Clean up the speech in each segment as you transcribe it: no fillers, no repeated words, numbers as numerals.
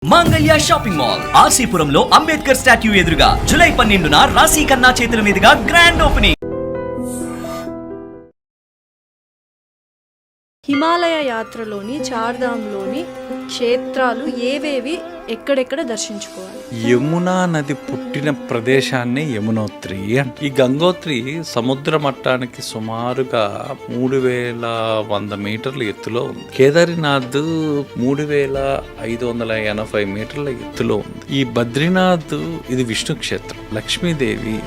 మాంగళ్య shopping mall ఆర్సీపురంలో Ambedkar statue ఎదురుగా July 12న రాశి ఖన్నా చేతుల మీదుగా గ్రాండ్ ఓపెనింగ్. హిమాలయ యాత్రలోని చార్ధామ్లోని క్షేత్రాలు ఏవేవి ఎక్కడెక్కడ దర్శించుకోవాలి? యమునా నది పుట్టిన ప్రదేశాన్ని యమునోత్రి అంటే ఈ గంగోత్రి సముద్ర మట్టానికి సుమారుగా 3100 మీటర్ల ఎత్తులో ఉంది. కేదార్నాథ్ 3580 మీటర్ల ఎత్తులో ఉంది. ఈ బద్రీనాథ్ ఇది విష్ణు క్షేత్రం. లక్ష్మీదేవి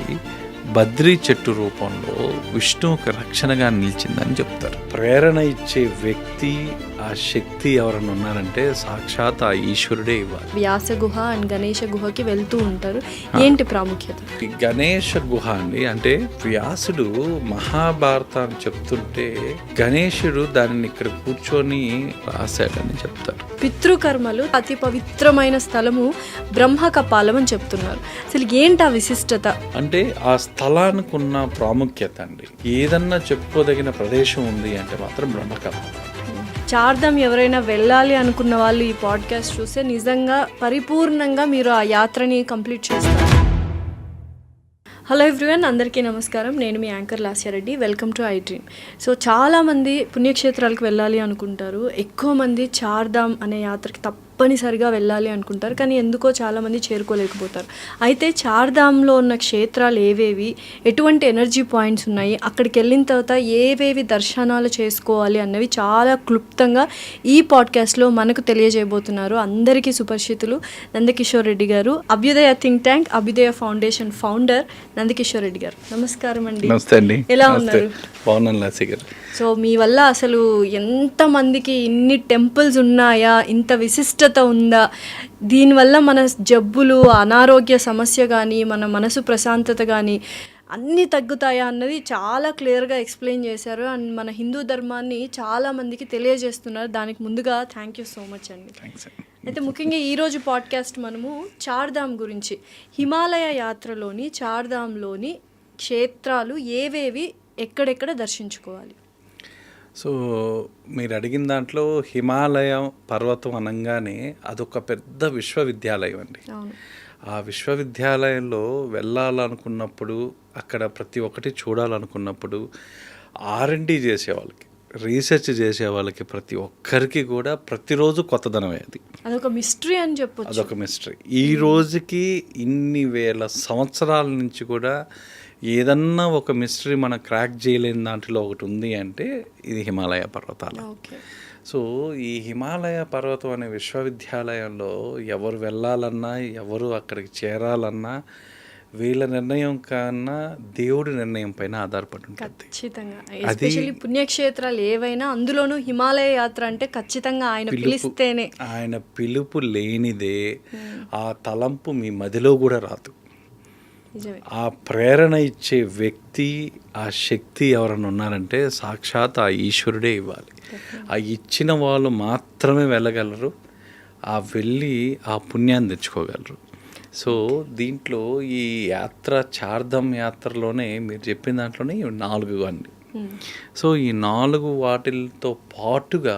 బద్రీ చెట్టు రూపంలో విష్ణువుకి రక్షణగా నిలిచిందని చెప్తారు. ప్రేరణ ఇచ్చే వ్యక్తి, ఆ శక్తి ఎవరైనా ఉన్నారంటే సాక్షాత్ ఆ ఈశ్వరుడే ఇవ్వాలి. వ్యాస గుహ అండ్ గణేష గుహకి వెళ్తూ ఉంటారు. ఏంటి ప్రాముఖ్యత? ఈ గణేష గుహ అండి, అంటే వ్యాసుడు మహాభారతాన్ని చెప్తుంటే గణేశుడు దానిని ఇక్కడ కూర్చొని రాశాడని చెప్తారు. పితృకర్మలు అతి పవిత్రమైన స్థలము బ్రహ్మకపాలం అని చెప్తున్నారు. అసలు ఏంటి ఆ విశిష్టత? అంటే ఆ స్థలానికి ఉన్న ప్రాముఖ్యత అండి. ఏదన్నా చెప్పుకోదగిన ప్రదేశం ఉంది అంటే మాత్రం బ్రహ్మకపాలం. చార్ధామ్ ఎవరైనా వెళ్ళాలి అనుకున్న వాళ్ళు ఈ పాడ్కాస్ట్ చూస్తే నిజంగా పరిపూర్ణంగా మీరు ఆ యాత్రని కంప్లీట్ చేస్తారు. హలో ఎవ్రీవన్, అందరికీ నమస్కారం. నేను మీ anchor Lasya Reddy. Welcome to I dream. So చాలామంది పుణ్యక్షేత్రాలకు వెళ్ళాలి అనుకుంటారు. ఎక్కువ మంది చార్ధామ్ అనే యాత్రకి తప్పనిసరిగా వెళ్ళాలి అనుకుంటారు, కానీ ఎందుకో చాలామంది చేరుకోలేకపోతారు. అయితే చార్ధామ్లో ఉన్న క్షేత్రాలు ఏవేవి, ఎటువంటి ఎనర్జీ పాయింట్స్ ఉన్నాయి, అక్కడికి వెళ్ళిన తర్వాత ఏవేవి దర్శనాలు చేసుకోవాలి అన్నవి చాలా క్లుప్తంగా ఈ పాడ్కాస్ట్లో మనకు తెలియజేయబోతున్నారు అందరికీ సుపరిచితులు నందకిషోర్ రెడ్డి గారు, అభ్యుదయ థింక్ ట్యాంక్, అభ్యుదయ ఫౌండేషన్ ఫౌండర్ నందకిషోర్ రెడ్డి గారు. నమస్కారం అండి. నమస్తే అండి. ఎలా ఉన్నారు? బాగున్నాను లాసి గారు. సో మీ వల్ల అసలు ఎంతమందికి ఇన్ని టెంపుల్స్ ఉన్నాయా, ఇంత విశిష్టత ఉందా, దీనివల్ల మన జబ్బులు, అనారోగ్య సమస్య కానీ మన మనసు ప్రశాంతత కానీ అన్నీ తగ్గుతాయా అన్నది చాలా క్లియర్గా ఎక్స్ప్లెయిన్ చేశారు. అండ్ మన హిందూ ధర్మాన్ని చాలామందికి తెలియజేస్తున్నారు. దానికి ముందుగా థ్యాంక్ యూ సో మచ్ అండి. అయితే ముఖ్యంగా ఈరోజు పాడ్కాస్ట్ మనము చార్ధామ్ గురించి, హిమాలయ యాత్రలోని చార్ధామ్లోని క్షేత్రాలు ఏవేవి ఎక్కడెక్కడ దర్శించుకోవాలి? సో మీరు అడిగిన దాంట్లో హిమాలయం పర్వతం అనగానే అదొక పెద్ద విశ్వవిద్యాలయం అండి. ఆ విశ్వవిద్యాలయంలో వెళ్ళాలనుకున్నప్పుడు, అక్కడ ప్రతి ఒక్కటి చూడాలనుకున్నప్పుడు R&D చేసే వాళ్ళకి, రీసెర్చ్ చేసే వాళ్ళకి ప్రతి ఒక్కరికి కూడా ప్రతిరోజు కొత్తదనమే. అదొక మిస్టరీ అని చెప్పొచ్చు. అదొక మిస్టరీ. ఈ రోజుకి ఇన్ని వేల సంవత్సరాల నుంచి కూడా ఏదన్నా ఒక మిస్టరీ మనం క్రాక్ చేయలేని దాంట్లో ఒకటి ఉంది అంటే ఇది హిమాలయ పర్వతాలు. సో ఈ హిమాలయ పర్వతం అనే విశ్వవిద్యాలయంలో ఎవరు వెళ్ళాలన్నా, ఎవరు అక్కడికి చేరాలన్నా వీళ్ళ నిర్ణయం కన్నా దేవుడి నిర్ణయం పైన ఆధారపడి ఉంటుంది. ఖచ్చితంగా. ఎస్పెషల్లీ పుణ్యక్షేత్రాలు ఏవైనా, అందులోనూ హిమాలయ యాత్ర అంటే ఖచ్చితంగా ఆయన పిలిస్తేనే. ఆయన పిలుపు లేనిదే ఆ తలంపు మీ మదిలో కూడా రాదు. ఆ ప్రేరణ ఇచ్చే వ్యక్తి, ఆ శక్తి ఎవరైనా ఉన్నారంటే సాక్షాత్ ఆ ఈశ్వరుడే ఇవ్వాలి. ఆ ఇచ్చిన వాళ్ళు మాత్రమే వెళ్ళగలరు, ఆ వెళ్ళి ఆ పుణ్యాన్ని తెచ్చుకోగలరు. సో దీంట్లో ఈ యాత్ర, చార్ధామ్ యాత్రలోనే మీరు చెప్పిన దాంట్లోనే 4 అండి. సో ఈ 4 వాటిలతో పాటుగా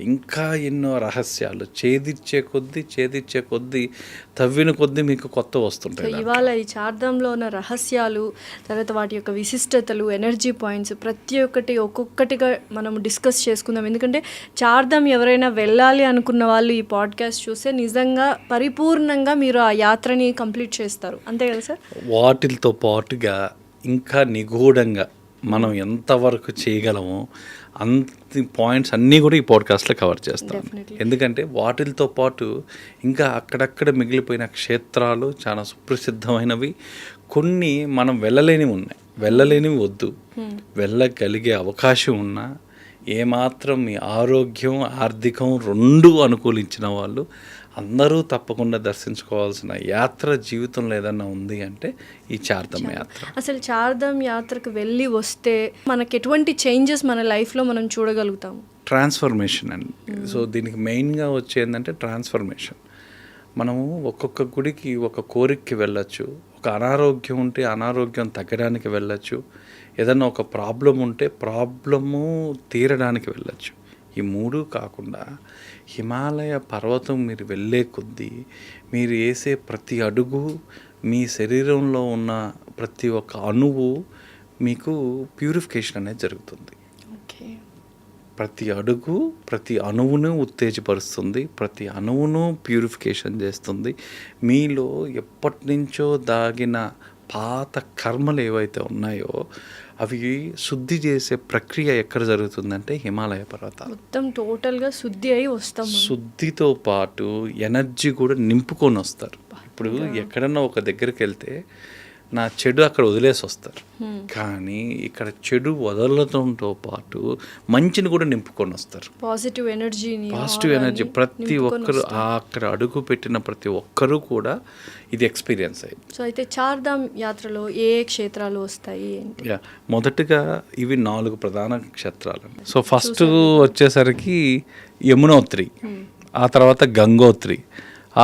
ఇంకా ఎన్నో రహస్యాలు ఛేదించే కొద్దీ తవ్విన కొద్దీ మీకు కొత్త వస్తుంటాయి. ఇవాళ ఈ చార్ధామ్లో ఉన్న రహస్యాలు, తర్వాత వాటి యొక్క విశిష్టతలు, ఎనర్జీ పాయింట్స్ ప్రతి ఒక్కటి ఒక్కొక్కటిగా మనం డిస్కస్ చేసుకుందాం. ఎందుకంటే చార్ధామ్ ఎవరైనా వెళ్ళాలి అనుకున్న వాళ్ళు ఈ పాడ్కాస్ట్ చూస్తే నిజంగా పరిపూర్ణంగా మీరు ఆ యాత్రని కంప్లీట్ చేస్తారు. అంతే కదా సార్? వాటితో పాటుగా ఇంకా నిగూఢంగా మనం ఎంతవరకు చేయగలమో అంత పాయింట్స్ అన్నీ కూడా ఈ పాడ్కాస్ట్లో కవర్ చేస్తాం. ఎందుకంటే వాటితో పాటు ఇంకా అక్కడక్కడ మిగిలిపోయిన క్షేత్రాలు చాలా సుప్రసిద్ధమైనవి, కొన్ని మనం వెళ్ళలేనివి వద్దు, వెళ్ళగలిగే అవకాశం ఉన్నా ఏమాత్రం మీ ఆరోగ్యం, ఆర్థికం 2 అనుకూలించిన వాళ్ళు అందరూ తప్పకుండా దర్శించుకోవాల్సిన యాత్ర జీవితంలో ఏదన్నా ఉంది అంటే ఈ చార్ధామ్ యాత్ర. అసలు చార్ధామ్ యాత్రకు వెళ్ళి వస్తే మనకి ఎటువంటి చేంజెస్ మన లైఫ్లో మనం చూడగలుగుతాము? ట్రాన్స్ఫర్మేషన్ అండి. సో దీనికి మెయిన్గా వచ్చేందంటే ట్రాన్స్ఫర్మేషన్. మనము ఒక్కొక్క గుడికి ఒక కోరికకి వెళ్ళచ్చు, ఒక అనారోగ్యం ఉంటే అనారోగ్యం తగ్గడానికి వెళ్ళచ్చు, ఏదన్నా ఒక ప్రాబ్లం ఉంటే ప్రాబ్లము తీరడానికి వెళ్ళచ్చు. ఈ 3 కాకుండా హిమాలయ పర్వతం మీరు వెళ్ళే కొద్దీ మీరు వేసే ప్రతి అడుగు మీ శరీరంలో ఉన్న ప్రతి ఒక్క అణువు మీకు ప్యూరిఫికేషన్ అనేది జరుగుతుంది. ఓకే. ప్రతి అడుగు ప్రతి అణువును ఉత్తేజపరుస్తుంది, ప్రతి అణువును ప్యూరిఫికేషన్ చేస్తుంది. మీలో ఎప్పటి నుంచో దాగిన పాత కర్మలు ఏవైతే ఉన్నాయో అవి శుద్ధి చేసే ప్రక్రియ ఎక్కడ జరుగుతుందంటే హిమాలయ పర్వతాలు. మొత్తం టోటల్గా శుద్ధి అయి వస్తాం. శుద్ధితో పాటు ఎనర్జీ కూడా నింపుకొని వస్తారు. ఇప్పుడు ఎక్కడన్నా ఒక దగ్గరికి వెళ్తే నా చెడు అక్కడ వదిలేసి వస్తారు, కానీ ఇక్కడ చెడు వదలడంతో పాటు మంచిని కూడా నింపుకొని వస్తారు. పాజిటివ్ ఎనర్జీ ప్రతి ఒక్కరు అక్కడ అడుగు పెట్టిన ప్రతి ఒక్కరూ కూడా ఇది ఎక్స్పీరియన్స్ అయ్యింది. సో అయితే చార్ధామ్ యాత్రలో ఏ క్షేత్రాలు వస్తాయి? మొదటగా ఇవి 4 ప్రధాన క్షేత్రాలు. సో ఫస్ట్ వచ్చేసరికి యమునోత్రి, ఆ తర్వాత గంగోత్రి,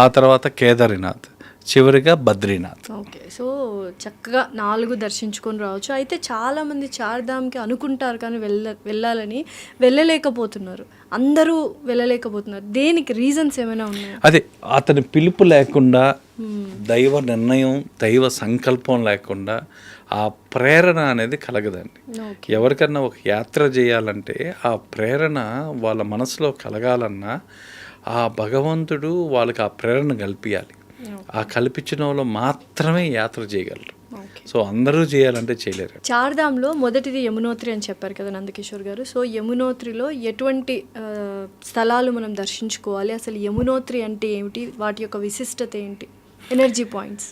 ఆ తర్వాత కేదార్నాథ్, చివరిగా బద్రీనాథ్. ఓకే. సో చక్కగా 4 దర్శించుకొని రావచ్చు. అయితే చాలామంది చార్ధామ్కి అనుకుంటారు కానీ వెళ్ళాలని వెళ్ళలేకపోతున్నారు. అందరూ వెళ్ళలేకపోతున్నారు. దేనికి రీజన్స్ ఏమైనా ఉన్నాయా? అదే అతని పిలుపు లేకుండా, దైవ నిర్ణయం, దైవ సంకల్పం లేకుండా ఆ ప్రేరణ అనేది కలగదండి. ఎవరికన్నా ఒక యాత్ర చేయాలంటే ఆ ప్రేరణ వాళ్ళ మనసులో కలగాలన్నా ఆ భగవంతుడు వాళ్ళకి ఆ ప్రేరణ కల్పించాలి. ఆ కల్పించిన వాళ్ళు మాత్రమే యాత్ర చేయగలరు. సో అందరూ చేయాలంటే చేయలేరు. చార్ధామ్లో మొదటిది యమునోత్రి అని చెప్పారు కదా నందకిషోర్ గారు. సో యమునోత్రిలో ఎటువంటి స్థలాలు మనం దర్శించుకోవాలి? అసలు యమునోత్రి అంటే ఏమిటి? వాటి యొక్క విశిష్టత ఏంటి? Energy points.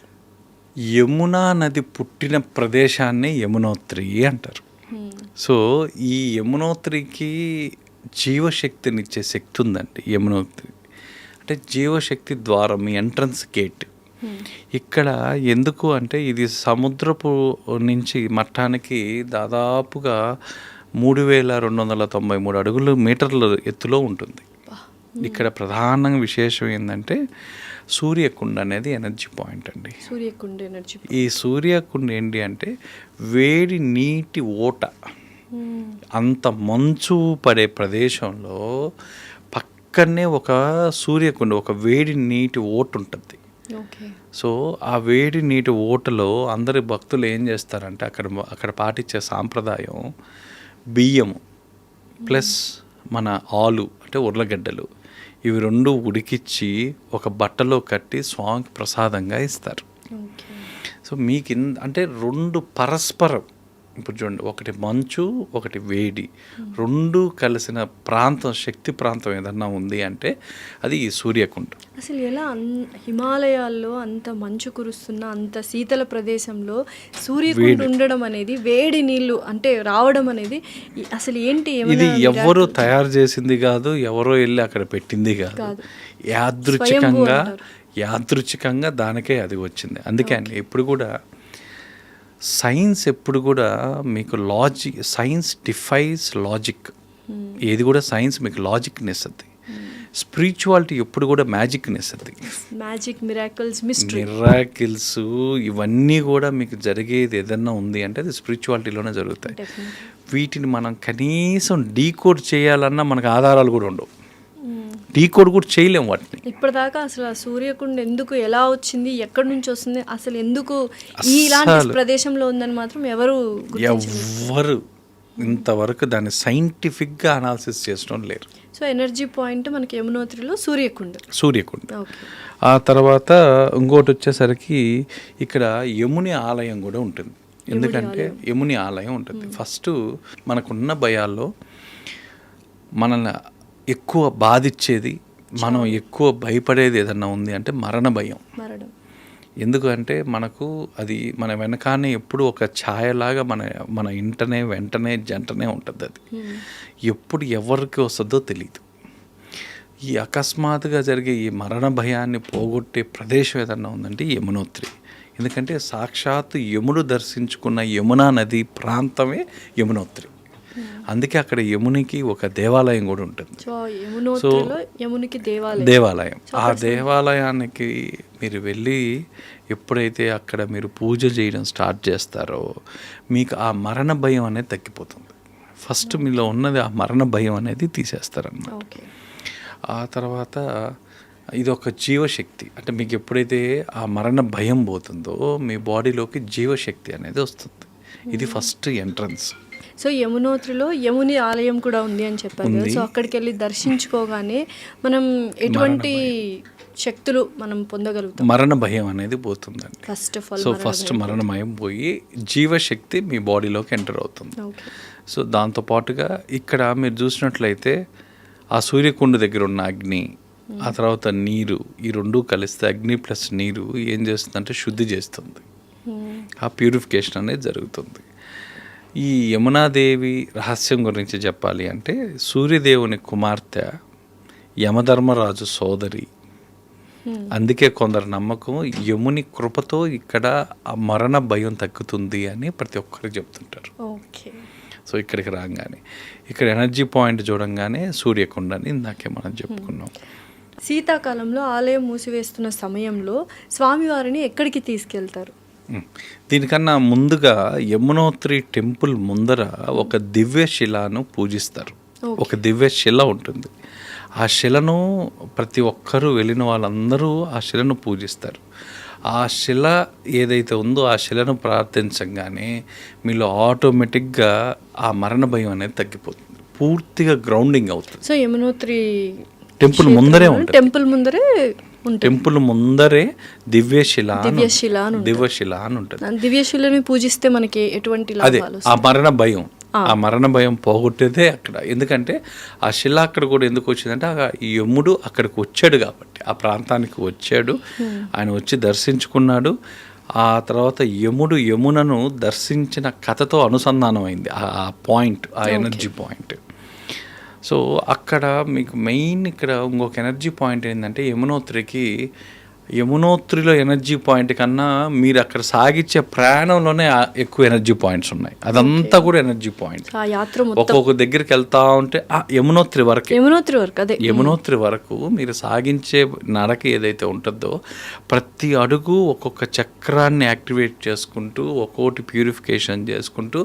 యమునా నది పుట్టిన ప్రదేశాన్ని యమునోత్రి అంటారు. సో ఈ యమునోత్రికి జీవశక్తినిచ్చే శక్తి ఉందండి. యమునోత్రి అంటే జీవశక్తి ద్వారం, మీ ఎంట్రన్స్ గేట్. ఇక్కడ ఎందుకు అంటే ఇది సముద్రపు నుంచి మట్టానికి దాదాపుగా 3293 మీటర్ల ఎత్తులో ఉంటుంది. ఇక్కడ ప్రధానంగా విశేషం ఏంటంటే సూర్యకుండ అనేది ఎనర్జీ పాయింట్ అండి. ఈ సూర్యకుండ ఏంటి అంటే వేడి నీటి ఓట. అంత మంచు పడే ప్రదేశంలో పక్కనే ఒక సూర్యకుండ, ఒక వేడి నీటి ఓట ఉంటుంది. సో ఆ వేడి నీటి ఓటలో అందరి భక్తులు ఏం చేస్తారంటే అక్కడ పాటించే సాంప్రదాయం బియ్యము ప్లస్ మన ఆలు అంటే ఉర్లగడ్డలు, ఇవి 2 ఉడికిచ్చి ఒక బట్టలో కట్టి స్వామికి ప్రసాదంగా ఇస్తారు. సో మీకు అంటే 2 పరస్పరం, ఇప్పుడు చూడండి, ఒకటి మంచు, ఒకటి వేడి, 2 కలిసిన ప్రాంతం, శక్తి ప్రాంతం ఏదన్నా ఉంది అంటే అది ఈ సూర్యకుండ. అసలు ఎలా హిమాలయాల్లో అంత మంచు కురుస్తున్న అంత శీతల ప్రదేశంలో సూర్యకుండ ఉండడం అనేది, వేడి నీళ్ళు అంటే రావడం అనేది అసలు ఏంటి? ఇది ఎవరు తయారు చేసింది కాదు, ఎవరో వెళ్ళి అక్కడ పెట్టింది కాదు. యాదృచ్ఛికంగా దానికే అది వచ్చింది. అందుకే అండి ఇప్పుడు కూడా సైన్స్ ఎప్పుడు కూడా మీకు సైన్స్ డిఫైస్ లాజిక్. ఏది కూడా సైన్స్ మీకు లాజిక్ని ఇస్తుంది. స్పిరిచువాలిటీ ఎప్పుడు కూడా మ్యాజిక్ని ఇస్తుంది. మిరాకిల్స్ ఇవన్నీ కూడా మీకు జరిగేది ఏదన్నా ఉంది అంటే అది స్పిరిచువాలిటీలోనే జరుగుతాయి. వీటిని మనం కనీసం డీకోడ్ చేయాలన్నా మనకు ఆధారాలు కూడా ఉండవు. డీకోడ్ కూడా చేయలేము వాటిని. ఇప్పటిదాకా అసలు ఆ సూర్యకుండ ఎందుకు, ఎలా వచ్చింది, ఎక్కడి నుంచి వస్తుంది, అసలు ఎందుకు ఇలాంటి ప్రదేశంలో ఉందని మాత్రం ఎవరు ఇంతవరకు దాన్ని సైంటిఫిక్గా అనాలిసిస్ చేసడం లేరు. సో ఎనర్జీ పాయింట్ మనకి యమునోత్రిలో సూర్యకుండ. ఆ తర్వాత ఇంకోటి వచ్చేసరికి ఇక్కడ యముని ఆలయం కూడా ఉంటుంది. ఎందుకంటే యముని ఆలయం ఉంటుంది. ఫస్ట్ మనకున్న భయాల్లో మనల్ని ఎక్కువ బాధించేది, మనం ఎక్కువ భయపడేది ఏదన్నా ఉంది అంటే మరణ భయం. ఎందుకంటే మనకు అది మన వెనకానే ఎప్పుడు ఒక ఛాయలాగా మన ఇంటనే వెంటనే జంటనే ఉంటుంది. అది ఎప్పుడు ఎవరికి వస్తుందో తెలియదు. ఈ అకస్మాత్తుగా జరిగే ఈ మరణ భయాన్ని పోగొట్టే ప్రదేశం ఏదన్నా ఉందంటే యమునోత్రి. ఎందుకంటే సాక్షాత్ యముడు దర్శించుకున్న యమునా నది ప్రాంతమే యమునోత్రి. అందుకే అక్కడ యమునికి ఒక దేవాలయం కూడా ఉంటుంది. సో దేవాలయం, ఆ దేవాలయానికి మీరు వెళ్ళి ఎప్పుడైతే అక్కడ మీరు పూజ చేయడం స్టార్ట్ చేస్తారో మీకు ఆ మరణ భయం అనేది తగ్గిపోతుంది. ఫస్ట్ మీలో ఉన్నది ఆ మరణ భయం అనేది తీసేస్తారన్నమాట. ఓకే. ఆ తర్వాత ఇది ఒక జీవశక్తి, అంటే మీకు ఎప్పుడైతే ఆ మరణ భయం పోతుందో మీ బాడీలోకి జీవశక్తి అనేది వస్తుంది. ఇది ఫస్ట్ ఎంట్రన్స్. సో యమునోత్రిలో యముని ఆలయం కూడా ఉంది అని చెప్పారు కదా. సో అక్కడికి వెళ్ళి దర్శించుకోగానే మనం ఎటువంటి శక్తులు మనం పొందగలుగుతాం? మరణ భయం అనేది పోతుందండి. First of all so first మరణ భయం పోయి జీవశక్తి మీ బాడీలోకి ఎంటర్ అవుతుంది. ఓకే. సో దాంతోపాటుగా ఇక్కడ మీరు చూసినట్లయితే ఆ సూర్యకుండ దగ్గర ఉన్న అగ్ని, ఆ తర్వాత నీరు, ఈ రెండు కలిస్తే అగ్ని ప్లస్ నీరు ఏం చేస్తుందంటే శుద్ధి చేస్తుంది. ఆ ప్యూరిఫికేషన్ అనేది జరుగుతుంది. ఈ యమునాదేవి రహస్యం గురించి చెప్పాలి అంటే సూర్యదేవుని కుమార్తె, యమధర్మరాజు సోదరి. అందుకే కొందరు నమ్మకం యముని కృపతో ఇక్కడ ఆ మరణ భయం తగ్గుతుంది అని ప్రతి ఒక్కరికి చెప్తుంటారు. ఓకే. సో ఇక్కడికి రాగానే ఇక్కడ ఎనర్జీ పాయింట్ చూడంగానే సూర్యకుండని ఇందాకే మనం చెప్పుకున్నాం. శీతాకాలంలో ఆలయం మూసివేస్తున్న సమయంలో స్వామివారిని ఎక్కడికి తీసుకెళ్తారు? దీనికన్నా ముందుగా యమునోత్రి టెంపుల్ ముందర ఒక దివ్య శిలను పూజిస్తారు. ఒక దివ్య శిల ఉంటుంది. ఆ శిలను ప్రతి ఒక్కరూ వెళ్ళిన వాళ్ళందరూ ఆ శిలను పూజిస్తారు. ఆ శిల ఏదైతే ఉందో ఆ శిలను ప్రార్థించగానే మీలో ఆటోమేటిక్గా ఆ మరణ భయం అనేది తగ్గిపోతుంది, పూర్తిగా గ్రౌండింగ్ అవుతుంది. సో యమునోత్రి టెంపుల్ ముందరే ఉంటుంది. టెంపుల్ ముందరే దివ్యశిల అని ఉంటుంది. దివ్యశిలని పూజిస్తే మనకి ఎటువంటి అదే లాభాలు? ఆ మరణ భయం పోగొట్టేదే అక్కడ. ఎందుకంటే ఆ శిల అక్కడ కూడా ఎందుకు వచ్చిందంటే ఈ యముడు అక్కడికి వచ్చాడు కాబట్టి, ఆ ప్రాంతానికి వచ్చాడు, ఆయన వచ్చి దర్శించుకున్నాడు. ఆ తర్వాత యముడు యమునను దర్శించిన కథతో అనుసంధానం అయింది ఆ పాయింట్, ఆ ఎనర్జీ పాయింట్. సో అక్కడ మీకు మెయిన్ ఇక్కడ ఇంకొక ఎనర్జీ పాయింట్ ఏంటంటే యమునోత్రిలో ఎనర్జీ పాయింట్ కన్నా మీరు అక్కడ సాగించే ప్రయాణంలోనే ఎక్కువ ఎనర్జీ పాయింట్స్ ఉన్నాయి. అదంతా కూడా ఎనర్జీ పాయింట్. ఒక్కొక్క దగ్గరికి వెళ్తా ఉంటే యమునోత్రి వరకు మీరు సాగించే నడక ఏదైతే ఉంటుందో ప్రతి అడుగు ఒక్కొక్క చక్రాన్ని యాక్టివేట్ చేసుకుంటూ ఒక్కొక్కటి ప్యూరిఫికేషన్ చేసుకుంటూ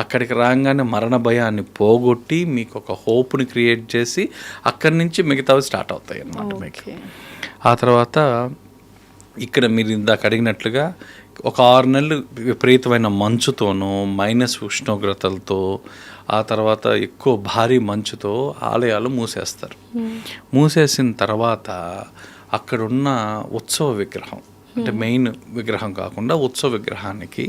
అక్కడికి రాగానే మరణ భయాన్ని పోగొట్టి మీకు ఒక హోప్ని క్రియేట్ చేసి అక్కడి నుంచి మిగతావి స్టార్ట్ అవుతాయి అన్నమాట మీకు. ఆ తర్వాత ఇక్కడ మీరు ఇందాక అడిగినట్లుగా ఒక 6 నెలలు విపరీతమైన మంచుతోనూ మైనస్ ఉష్ణోగ్రతలతో, ఆ తర్వాత ఎక్కువ భారీ మంచుతో ఆలయాలు మూసేస్తారు. మూసేసిన తర్వాత అక్కడున్న ఉత్సవ విగ్రహం, అంటే మెయిన్ విగ్రహం కాకుండా ఉత్సవ విగ్రహానికి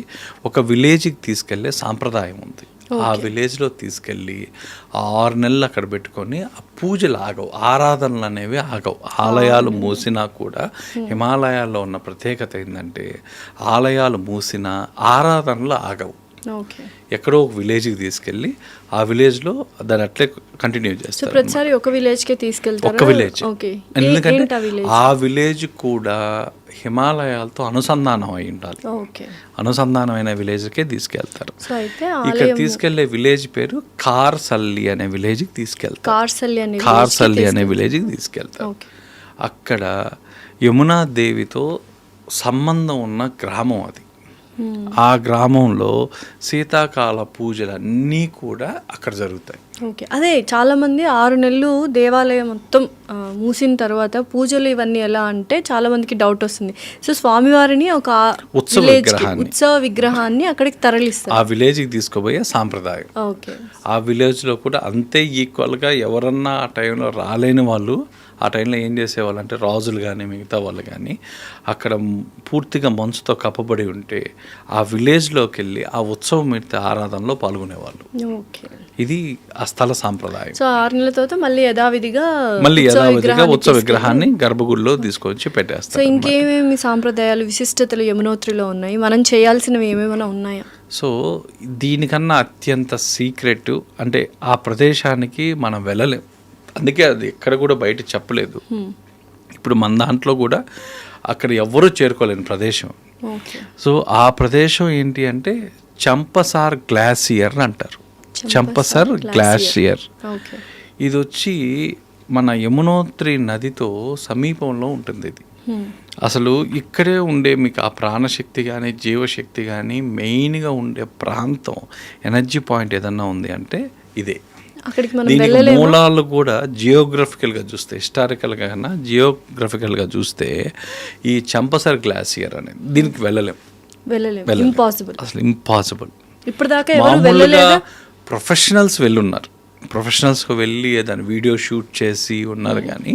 ఒక విలేజ్కి తీసుకెళ్లే సాంప్రదాయం ఉంది. ఆ విలేజ్లో తీసుకెళ్ళి 6 నెలలు అక్కడ పెట్టుకొని ఆ పూజలు ఆగవు, ఆరాధనలు అనేవి ఆగవు. ఆలయాలు మూసినా కూడా హిమాలయాల్లో ఉన్న ప్రత్యేకత ఏంటంటే ఆలయాలు మూసినా ఆరాధనలు ఆగవు. ఎక్కడో ఒక విలేజ్కి తీసుకెళ్ళి ఆ విలేజ్లో దాన్ని అట్లే కంటిన్యూ చేస్తారు. ప్రతిసారి ఒక విలేజ్కే తీసుకెళ్తారు. ఒక విలేజ్, ఎందుకంటే ఆ విలేజ్ కూడా హిమాలయాలతో అనుసంధానం అయి ఉండాలి. అనుసంధానమైన విలేజ్కే తీసుకెళ్తారు. ఇక్కడ తీసుకెళ్లే విలేజ్ పేరు కార్సల్లి అనే విలేజ్కి తీసుకెళ్తారు. కార్సల్లి అనే విలేజ్కి తీసుకెళ్తారు. అక్కడ యమునాదేవితో సంబంధం ఉన్న గ్రామం అది. ఆ గ్రామంలో శీతాకాల పూజలన్నీ కూడా అక్కడ జరుగుతాయి. ఓకే. అదే చాలామంది 6 నెలలు దేవాలయం మొత్తం మూసిన తర్వాత పూజలు ఇవన్నీ ఎలా అంటే చాలా మందికి డౌట్ వస్తుంది. సో స్వామివారిని ఒక ఉత్సవ విగ్రహాన్ని అక్కడికి తరలిస్తారు, ఆ విలేజ్కి తీసుకుపోయే సాంప్రదాయం. ఓకే. ఆ విలేజ్లో కూడా అంతే ఈక్వల్గా ఎవరన్నా ఆ టైంలో రాలేని వాళ్ళు ఆ టైంలో ఏం చేసేవాళ్ళు అంటే రాజులు కానీ మిగతా వాళ్ళు కానీ అక్కడ పూర్తిగా మంచుతో కప్పబడి ఉంటే ఆ విలేజ్లోకి వెళ్ళి ఆ ఉత్సవం మీద ఆరాధనలో పాల్గొనేవాళ్ళు. ఇది ఆ స్థల సాంప్రదాయం. సో 6 నెలల తర్వాత మళ్ళీ యథావిధిగా ఉత్సవ విగ్రహాన్ని గర్భగుడిలో తీసుకొచ్చి పెట్టేస్తారు. సో ఇంకేమేమి సాంప్రదాయాలు విశిష్టతలు యమునోత్రిలో ఉన్నాయి, మనం చేయాల్సినవి ఏమేమైనా ఉన్నాయా? సో దీనికన్నా అత్యంత సీక్రెట్ అంటే ఆ ప్రదేశానికి మనం వెళ్ళలేం, అందుకే అది ఎక్కడ కూడా బయట చెప్పలేదు. ఇప్పుడు మన దాంట్లో కూడా అక్కడ ఎవ్వరూ చేరుకోలేని ప్రదేశం. సో ఆ ప్రదేశం ఏంటి అంటే చంపసార్ గ్లాసియర్ అంటారు. చంపసార్ గ్లాసియర్ ఇది వచ్చి మన యమునోత్రి నదితో సమీపంలో ఉంటుంది. ఇది అసలు ఇక్కడే ఉండే మీకు ఆ ప్రాణశక్తి కానీ జీవశక్తి కానీ మెయిన్గా ఉండే ప్రాంతం ఎనర్జీ పాయింట్ ఏదన్నా ఉంది అంటే అక్కడికి మనం దీనికి వెళ్ళలేము. మూలాలు కూడా జియోగ్రఫికల్గా చూస్తే, హిస్టారికల్గా కన్నా జియోగ్రఫికల్గా చూస్తే ఈ చంపసర్ గ్లాసియర్ అనేది దీనికి వెళ్ళలేము. ఇంపాసిబుల్, అసలు ఇంపాసిబుల్. ఇప్పటిదాకా ఎవరు మామూలుగా వెళ్ళలేదా? ప్రొఫెషనల్స్ వెళ్ళున్నారు, ప్రొఫెషనల్స్కి వెళ్ళి దాని వీడియో షూట్ చేసి ఉన్నారు. కానీ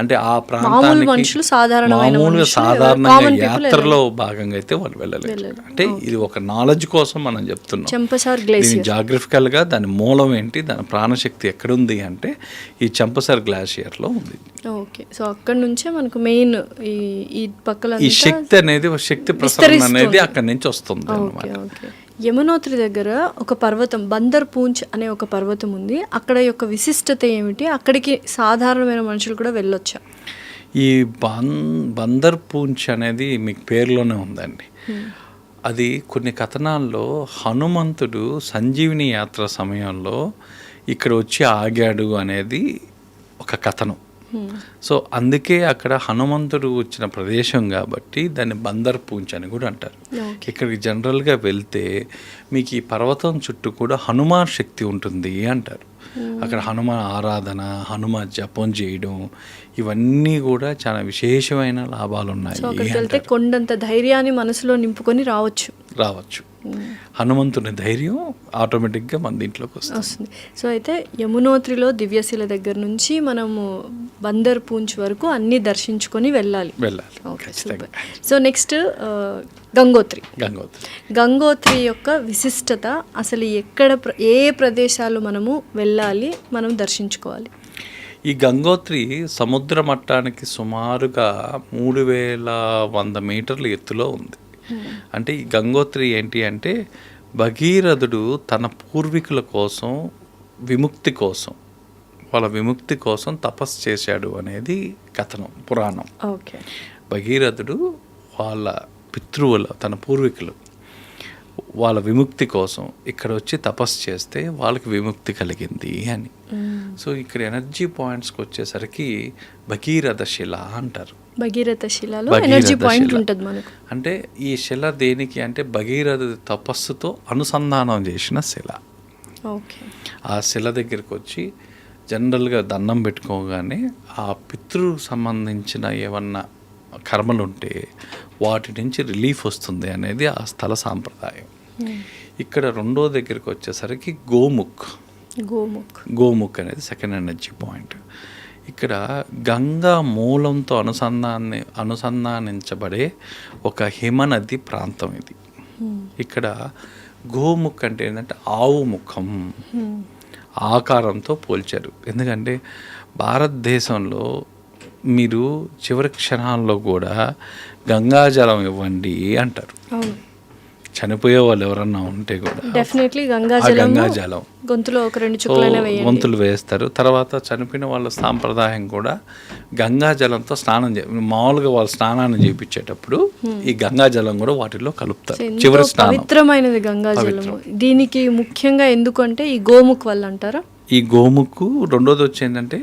అంటే ఆ ప్రాంతానికి మనుషులు, సాధారణమైన మామూలుగా మనుషులు, సాధారణంగా common people యాత్రలో భాగంగా అయితే వాళ్ళు వెళ్ళలేదు. అంటే ఇది ఒక నాలెడ్జ్ కోసం మనం చెప్తున్నాం. చంపసార్ దీని గ్లేసియర్ జాగ్రఫికల్గా దాని మూలం ఏంటి, దాని ప్రాణశక్తి ఎక్కడుంది అంటే ఈ చంపసార్ గ్లాషియర్లో ఉంది. ఓకే, సో అక్కడ నుంచే మనకు మెయిన్ ఈ పక్కల ఈ శక్తి అనేది, శక్తి ప్రసరణ అనేది అక్కడి నుంచి వస్తుంది అన్నమాట. ఓకే. యమునోత్రి దగ్గర ఒక పర్వతం బందర్ పూంచ్ అనే ఒక పర్వతం ఉంది. అక్కడ యొక్క విశిష్టత ఏమిటి? అక్కడికి సాధారణమైన మనుషులు కూడా వెళ్ళొచ్చా? ఈ బందర్ పూంచ్ అనేది మీకు పేరులోనే ఉందండి. అది కొన్ని కథనాల్లో హనుమంతుడు సంజీవిని యాత్ర సమయంలో ఇక్కడ వచ్చి ఆగాడు అనేది ఒక కథనం. సో అందుకే అక్కడ హనుమంతుడు వచ్చిన ప్రదేశం కాబట్టి దాన్ని బందర్ పూంచ్ అని కూడా అంటారు. ఇక్కడికి జనరల్గా వెళ్తే మీకు ఈ పర్వతం చుట్టూ కూడా హనుమాన్ శక్తి ఉంటుంది అంటారు. అక్కడ హనుమాన్ ఆరాధన, హనుమాన్ జపం చేయడం, ఇవన్నీ కూడా చాలా విశేషమైన లాభాలు ఉన్నాయి. అక్కడికి వెళ్తే కొండంత ధైర్యాన్ని మనసులో నింపుకొని రావచ్చు. హనుమంతుని ధైర్యం ఆటోమేటిక్గా మన దీంట్లోకి వస్తుంది. సో అయితే యమునోత్రిలో దివ్యశిల దగ్గర నుంచి మనము బందర్ పూంచ్ వరకు అన్ని దర్శించుకొని వెళ్ళాలి. సో నెక్స్ట్ గంగోత్రి యొక్క విశిష్టత అసలు ఎక్కడ, ఏ ప్రదేశాలు మనము వెళ్ళాలి, మనం దర్శించుకోవాలి? ఈ గంగోత్రి సముద్ర మట్టానికి సుమారుగా 3100 మీటర్ల ఎత్తులో ఉంది. అంటే ఈ గంగోత్రి ఏంటి అంటే భగీరథుడు తన పూర్వీకుల కోసం, వాళ్ళ విముక్తి కోసం తపస్సు చేశాడు అనేది కథనం, పురాణం. భగీరథుడు వాళ్ళ పితృవుల, తన పూర్వీకులు వాళ్ళ విముక్తి కోసం ఇక్కడ వచ్చి తపస్సు చేస్తే వాళ్ళకి విముక్తి కలిగింది అని. సో ఇక్కడ ఎనర్జీ పాయింట్స్కి వచ్చేసరికి భగీరథ శిల అంటారు. భగీరథ శిలలో ఎనర్జీ పాయింట్ ఉంటుంది మనకు. అంటే ఈ శిల దేనికి అంటే భగీరథ తపస్సుతో అనుసంధానం చేసిన శిల. ఆ శిల దగ్గరికి వచ్చి జనరల్గా దండం పెట్టుకోగానే ఆ పితృకు సంబంధించిన ఏమన్నా కర్మలు ఉంటే వాటి నుంచి రిలీఫ్ వస్తుంది అనేది ఆ స్థల సాంప్రదాయం. ఇక్కడ రెండో దగ్గరికి వచ్చేసరికి గోముఖ్ అనేది సెకండ్ ఎనర్జీ పాయింట్. ఇక్కడ గంగా మూలంతో అనుసంధానించబడే ఒక హిమనది ప్రాంతం ఇది. ఇక్కడ గోముఖ్ అంటే ఏంటంటే ఆవు ముఖం ఆకారంతో పోల్చారు. ఎందుకంటే భారతదేశంలో మీరు చివరి క్షణాల్లో కూడా గంగాజలం ఇవ్వండి అంటారు. చనిపోయే వాళ్ళు ఎవరన్నా ఉంటే కూడా డెఫినెట్లీ గంగాజలం గొంతులో ఒక 2 చుక్కలైనా గొంతులు వేస్తారు. తర్వాత చనిపోయిన వాళ్ళ సాంప్రదాయం కూడా గంగాజలంతో స్నానం మామూలుగా వాళ్ళు స్నానాన్ని చేయించేటప్పుడు ఈ గంగాజలం కూడా వాటిలో కలుపుతారు. చివరి స్నానం పవిత్రమైనది గంగాజలము. దీనికి ముఖ్యంగా ఎందుకంటే ఈ గోముఖ్ వల్ల అంటారా? ఈ గోముఖ్ రెండోది వచ్చేందంటే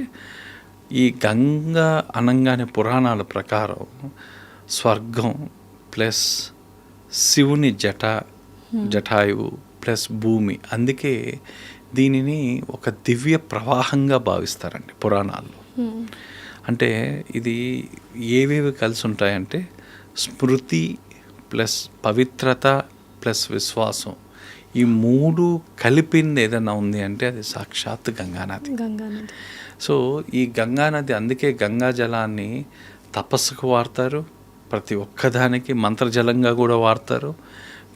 ఈ గంగా అనంగానే పురాణాల ప్రకారం స్వర్గం ప్లస్ శివుని జటాయువు ప్లస్ భూమి, అందుకే దీనిని ఒక దివ్య ప్రవాహంగా భావిస్తారండి పురాణాల్లో. అంటే ఇది ఏవేవి కలిసి ఉంటాయంటే స్మృతి ప్లస్ పవిత్రత ప్లస్ విశ్వాసం, ఈ 3 కలిపింది ఏదైనా ఉంది అంటే అది సాక్షాత్ గంగానది. సో ఈ గంగానది, అందుకే గంగా జలాన్ని తపస్సుకు వాడతారు, ప్రతి ఒక్కదానికి మంత్రజలంగా కూడా వాడతారు,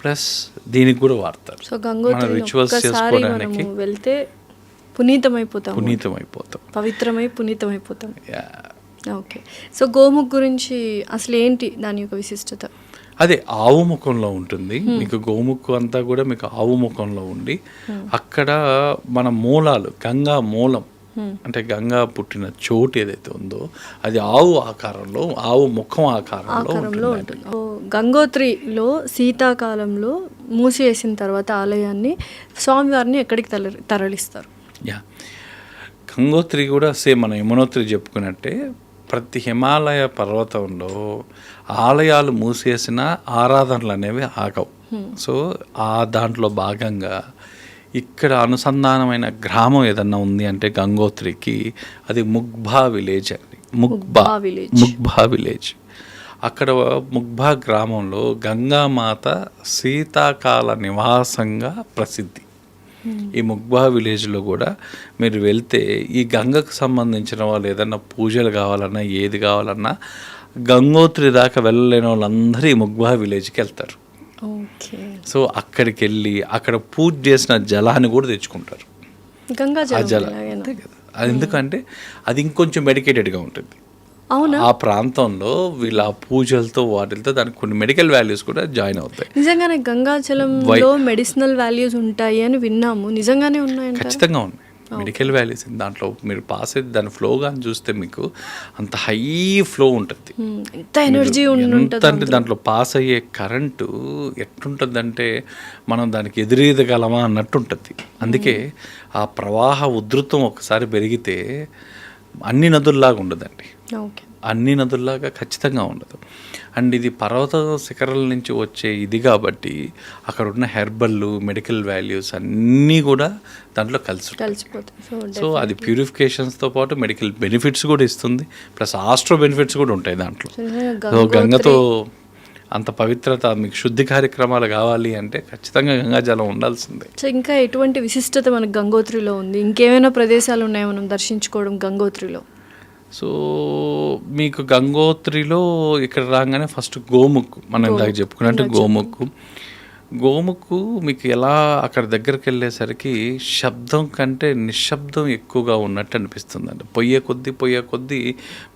ప్లస్ దీనికి కూడా వాడతారు. సో గంగోత్రి రిచువల్స్ చేసుకోవడానికి వెళ్తే పునీతమైపోతాం, పునీతమైపోతాం. ఓకే, సో గోముఖ్ గురించి అసలు ఏంటి దాని యొక్క విశిష్టత? అదే ఆవు ముఖంలో ఉంటుంది. మీకు గోముఖ్ అంతా కూడా మీకు ఆవు ముఖంలో ఉండి అక్కడ మన మూలాలు, గంగా మూలం అంటే గంగా పుట్టిన చోటు ఏదైతే ఉందో అది ఆవు ఆకారంలో, ఆవు ముఖం ఆకారంలో ఉంటుంది. గంగోత్రిలో శీతాకాలంలో మూసివేసిన తర్వాత ఆలయాన్ని, స్వామివారిని ఎక్కడికి తరలిస్తారు? గంగోత్రి కూడా సేమ్ మన యమునోత్రి చెప్పుకున్నట్టే ప్రతి హిమాలయ పర్వతంలో ఆలయాలు మూసేసిన ఆరాధనలు అనేవి ఆగవు. సో ఆ దాంట్లో భాగంగా ఇక్కడ అనుసంధానమైన గ్రామం ఏదన్నా ఉంది అంటే గంగోత్రికి, అది ముగ్భా విలేజ్ అండి. ముగ్భా విలేజ్. అక్కడ ముగ్భా గ్రామంలో గంగామాత శీతాకాల నివాసంగా ప్రసిద్ధి. ఈ ముగ్భా విలేజ్లో కూడా మీరు వెళ్తే ఈ గంగకు సంబంధించిన వాళ్ళు ఏదన్నా పూజలు కావాలన్నా ఏది కావాలన్నా గంగోత్రి దాకా వెళ్ళలేని వాళ్ళందరూ ఈ ముగ్భా విలేజ్కి వెళ్తారు. సో అక్కడికి వెళ్ళి అక్కడ పూజ చేసిన జలాన్ని కూడా తెచ్చుకుంటారు. ఆ జలం అంతే కదా, అది ఎందుకంటే అది ఇంకొంచెం మెడికేటెడ్గా ఉంటుంది. ఆ ప్రాంతంలో వీళ్ళ పూజలతో వాటితో దానికి కొన్ని మెడికల్ వాల్యూస్ కూడా జాయిన్ అవుతాయి. నిజంగానే గంగాజలంలో మెడిసినల్ వాల్యూస్ ఉంటాయి అని విన్నాము. నిజంగానే ఉన్నాయి? ఖచ్చితంగా ఉన్నాయి మెడికల్ వాల్యూస్. దాంట్లో మీరు పాస్ అయితే దాని ఫ్లో కానీ చూస్తే మీకు అంత హై ఫ్లో ఉంటుంది, ఎంత ఎనర్జీ అంటే దాంట్లో పాస్ అయ్యే కరెంటు ఎట్లుంటుందంటే మనం దానికి ఎదురీదగలమా అన్నట్టు ఉంటుంది. అందుకే ఆ ప్రవాహ ఉధృతం ఒకసారి పెరిగితే అన్ని నదుల్లాగా ఉండదండి, అన్ని నదుల్లాగా ఖచ్చితంగా ఉండదు. అండ్ ఇది పర్వత శిఖరాల నుంచి వచ్చే ఇది కాబట్టి అక్కడ ఉన్న హెర్బల్ మెడికల్ వాల్యూస్ అన్నీ కూడా దాంట్లో కలిసిపోతాయి. సో అది ప్యూరిఫికేషన్స్తో పాటు మెడికల్ బెనిఫిట్స్ కూడా ఇస్తుంది, ప్లస్ ఆస్ట్రో బెనిఫిట్స్ కూడా ఉంటాయి దాంట్లో. సో గంగతో అంత పవిత్రత, మీకు శుద్ధి కార్యక్రమాలు కావాలి అంటే ఖచ్చితంగా గంగాజలం ఉండాల్సిందే. సో ఇంకా ఎటువంటి విశిష్టత మనకు గంగోత్రిలో ఉంది? ఇంకేమైనా ప్రదేశాలు ఉన్నాయో మనం దర్శించుకోవడం గంగోత్రిలో? సో మీకు గంగోత్రిలో ఇక్కడ రాగానే ఫస్ట్ గోముఖ్, మనం ఇందాక చెప్పుకున్నట్టు గోముఖ్ మీకు ఎలా అక్కడ దగ్గరికి వెళ్ళేసరికి శబ్దం కంటే నిశ్శబ్దం ఎక్కువగా ఉన్నట్టు అనిపిస్తుంది అండి. పోయే కొద్దీ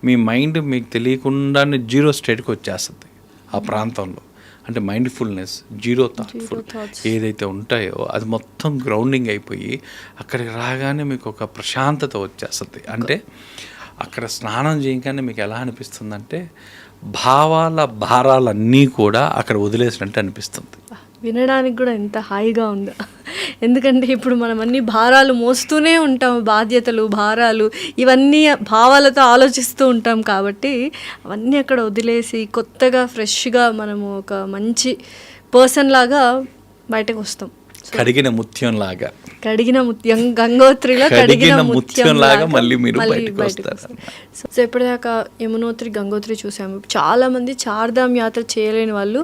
మీ మైండ్ మీకు తెలియకుండానే జీరో స్టేట్కి వచ్చేస్తుంది ఆ ప్రాంతంలో. అంటే మైండ్ఫుల్నెస్, జీరో థాట్స్ ఏదైతే ఉంటాయో అది మొత్తం గ్రౌండింగ్ అయిపోయి అక్కడికి రాగానే మీకు ఒక ప్రశాంతత వచ్చేస్తుంది. అంటే అక్కడ స్నానం చేయగానే మీకు ఎలా అనిపిస్తుందంటే భారాలన్నీ కూడా అక్కడ వదిలేసినట్టు అనిపిస్తుంది. వినడానికి కూడా ఎంత హాయిగా ఉందో. ఎందుకంటే ఇప్పుడు మనం అన్ని భారాలు మోస్తూనే ఉంటాం, బాధ్యతలు, భారాలు, ఇవన్నీ భావాలతో ఆలోచిస్తూ ఉంటాం. కాబట్టి అవన్నీ అక్కడ వదిలేసి కొత్తగా ఫ్రెష్గా మనము ఒక మంచి పర్సన్ లాగా బయటకు వస్తాం. కడిగిన ముత్యం లాగా, గంగోత్రిలో కడిగిన ముత్యం లాగా మళ్ళీ మీరు బయటకు వస్తారు. సో ఇప్పటిదాకా యమునోత్రి, గంగోత్రి చూసాము. చాలామంది చార్ధామ్ యాత్ర చేయలేని వాళ్ళు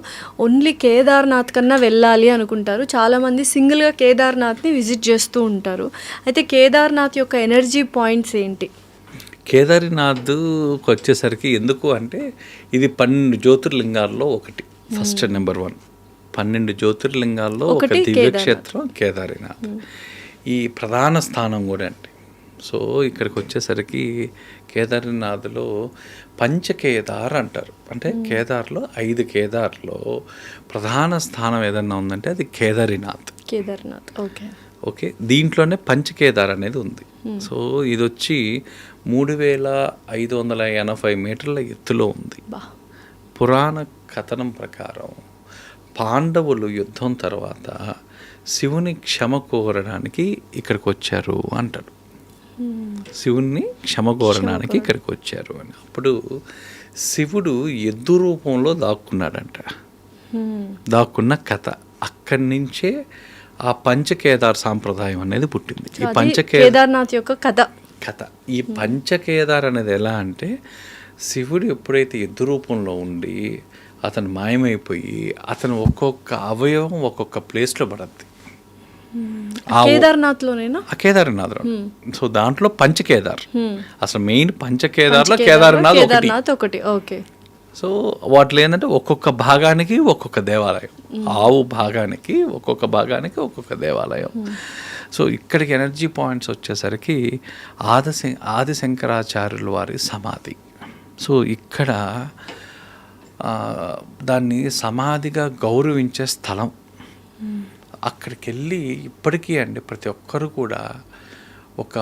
ఓన్లీ కేదార్నాథ్ కన్నా వెళ్ళాలి అనుకుంటారు. చాలామంది సింగిల్గా కేదార్నాథ్ని విజిట్ చేస్తూ ఉంటారు. అయితే కేదార్నాథ్ యొక్క ఎనర్జీ పాయింట్స్ ఏంటి? కేదార్నాథ్కి వచ్చేసరికి ఎందుకు అంటే ఇది 12 జ్యోతిర్లింగాల్లో ఒకటి, ఫస్ట్ నెంబర్ 1. 12 జ్యోతిర్లింగాల్లో ఒక దివ్యక్షేత్రం కేదార్నాథ్. ఈ ప్రధాన స్థానం కూడా అండి. సో ఇక్కడికి వచ్చేసరికి కేదార్నాథ్లో పంచకేదార్ అంటారు. అంటే కేదార్లో 5 కేదార్లో ప్రధాన స్థానం ఏదన్నా ఉందంటే అది కేదార్నాథ్. ఓకే, దీంట్లోనే పంచకేదార్ అనేది ఉంది. సో ఇది వచ్చి 3580 మీటర్ల ఎత్తులో ఉంది. పురాణ కథనం ప్రకారం పాండవులు యుద్ధం తర్వాత శివుని క్షమ కోరడానికి ఇక్కడికి వచ్చారు అంటాడు. శివుణ్ణి క్షమ కోరడానికి ఇక్కడికి వచ్చారు అని. అప్పుడు శివుడు ఎద్దు రూపంలో దాక్కున్నాడంట. దాక్కున్న కథ అక్కడి నుంచే ఆ పంచకేదార్ సాంప్రదాయం అనేది పుట్టింది. ఈ కేదార్నాథ్ యొక్క కథ ఈ పంచకేదార్ అనేది ఎలా అంటే శివుడు ఎప్పుడైతే ఎద్దు రూపంలో ఉండి అతను మాయమైపోయి అతను ఒక్కొక్క అవయవం ఒక్కొక్క ప్లేస్లో పడద్ది. కేదార్నాథ్. సో దాంట్లో పంచకేదార్, అసలు మెయిన్ పంచకేదార్లో కేదార్నాథ్ ఒకటి. సో వాటిలో ఏంటంటే ఒక్కొక్క భాగానికి ఒక్కొక్క దేవాలయం, ఆవు భాగానికి ఒక్కొక్క దేవాలయం. సో ఇక్కడికి ఎనర్జీ పాయింట్స్ వచ్చేసరికి ఆది శంకరాచార్యుల వారి సమాధి. సో ఇక్కడ దాన్ని సమాధిగా గౌరవించే స్థలం. అక్కడికి వెళ్ళి ఇప్పటికీ అండి ప్రతి ఒక్కరు కూడా ఒక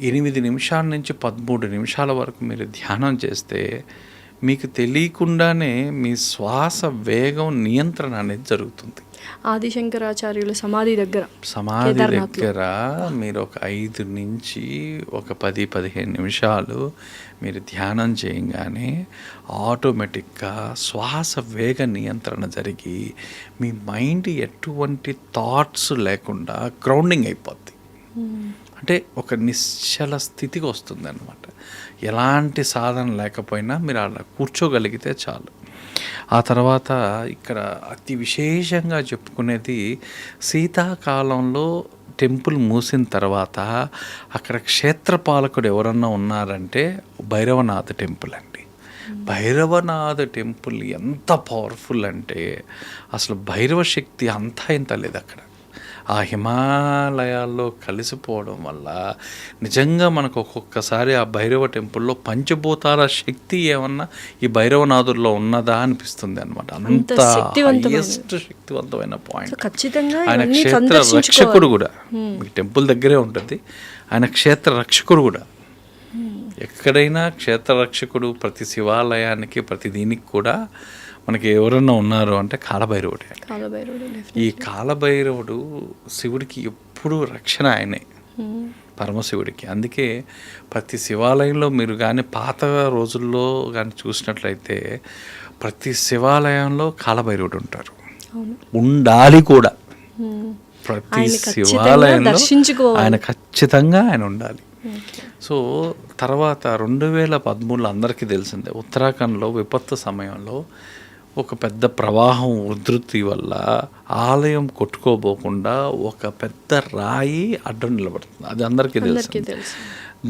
8 నిమిషాల నుంచి 13 నిమిషాల వరకు మీరు ధ్యానం చేస్తే మీకు తెలియకుండానే మీ శ్వాస వేగం నియంత్రణ అనేది జరుగుతుంది. ఆదిశంకరాచార్యుల సమాధి దగ్గర మీరు ఒక 5 నుంచి ఒక 10-15 నిమిషాలు మీరు ధ్యానం చేయగానే ఆటోమేటిక్గా శ్వాస వేగ నియంత్రణ జరిగి మీ మైండ్ ఎటువంటి థాట్స్ లేకుండా గ్రౌండింగ్ అయిపోద్ది. అంటే ఒక నిశ్చల స్థితికి వస్తుంది అన్నమాట. ఎలాంటి సాధన లేకపోయినా మీరు అలా కూర్చోగలిగితే చాలు. ఆ తర్వాత ఇక్కడ అతి విశేషంగా చెప్పుకునేది శీతాకాలంలో టెంపుల్ మూసిన తర్వాత అక్కడ క్షేత్రపాలకుడు ఎవరన్నా ఉన్నారంటే భైరవనాథ టెంపుల్ అండి. భైరవనాథ టెంపుల్ ఎంత పవర్ఫుల్ అంటే అసలు భైరవ శక్తి అంతా ఇంత లేదు అక్కడ. ఆ హిమాలయాల్లో కలిసిపోవడం వల్ల నిజంగా మనకు ఒక్కొక్కసారి ఆ భైరవ టెంపుల్లో పంచభూతాల శక్తి ఏమన్నా ఈ భైరవనాథుల్లో ఉన్నదా అనిపిస్తుంది అనమాట. అంత హైయెస్ట్ శక్తివంతమైన పాయింట్. ఆయన క్షేత్ర రక్షకుడు కూడా, మీ టెంపుల్ దగ్గరే ఉంటుంది. ఆయన క్షేత్ర రక్షకుడు కూడా. ఎక్కడైనా క్షేత్ర రక్షకుడు ప్రతి శివాలయానికి ప్రతి దీనికి కూడా మనకి ఎవరన్నా ఉన్నారు అంటే కాలభైరవుడే. ఈ కాలభైరవుడు శివుడికి ఎప్పుడూ రక్షణ ఆయనే, పరమశివుడికి. అందుకే ప్రతి శివాలయంలో మీరు కానీ పాత రోజుల్లో కానీ చూసినట్లయితే ప్రతి శివాలయంలో కాలభైరవుడు ఉంటారు, ఉండాలి కూడా. ప్రతి శివాలయంలో ఆయన ఖచ్చితంగా ఆయన ఉండాలి. సో తర్వాత 2013లో అందరికీ తెలిసిందే, ఉత్తరాఖండ్లో విపత్తు సమయంలో ఒక పెద్ద ప్రవాహం ఉధృతి వల్ల ఆలయం కొట్టుకోబోకుండా ఒక పెద్ద రాయి అడ్డం నిలబడుతుంది. అది అందరికీ తెలుసు.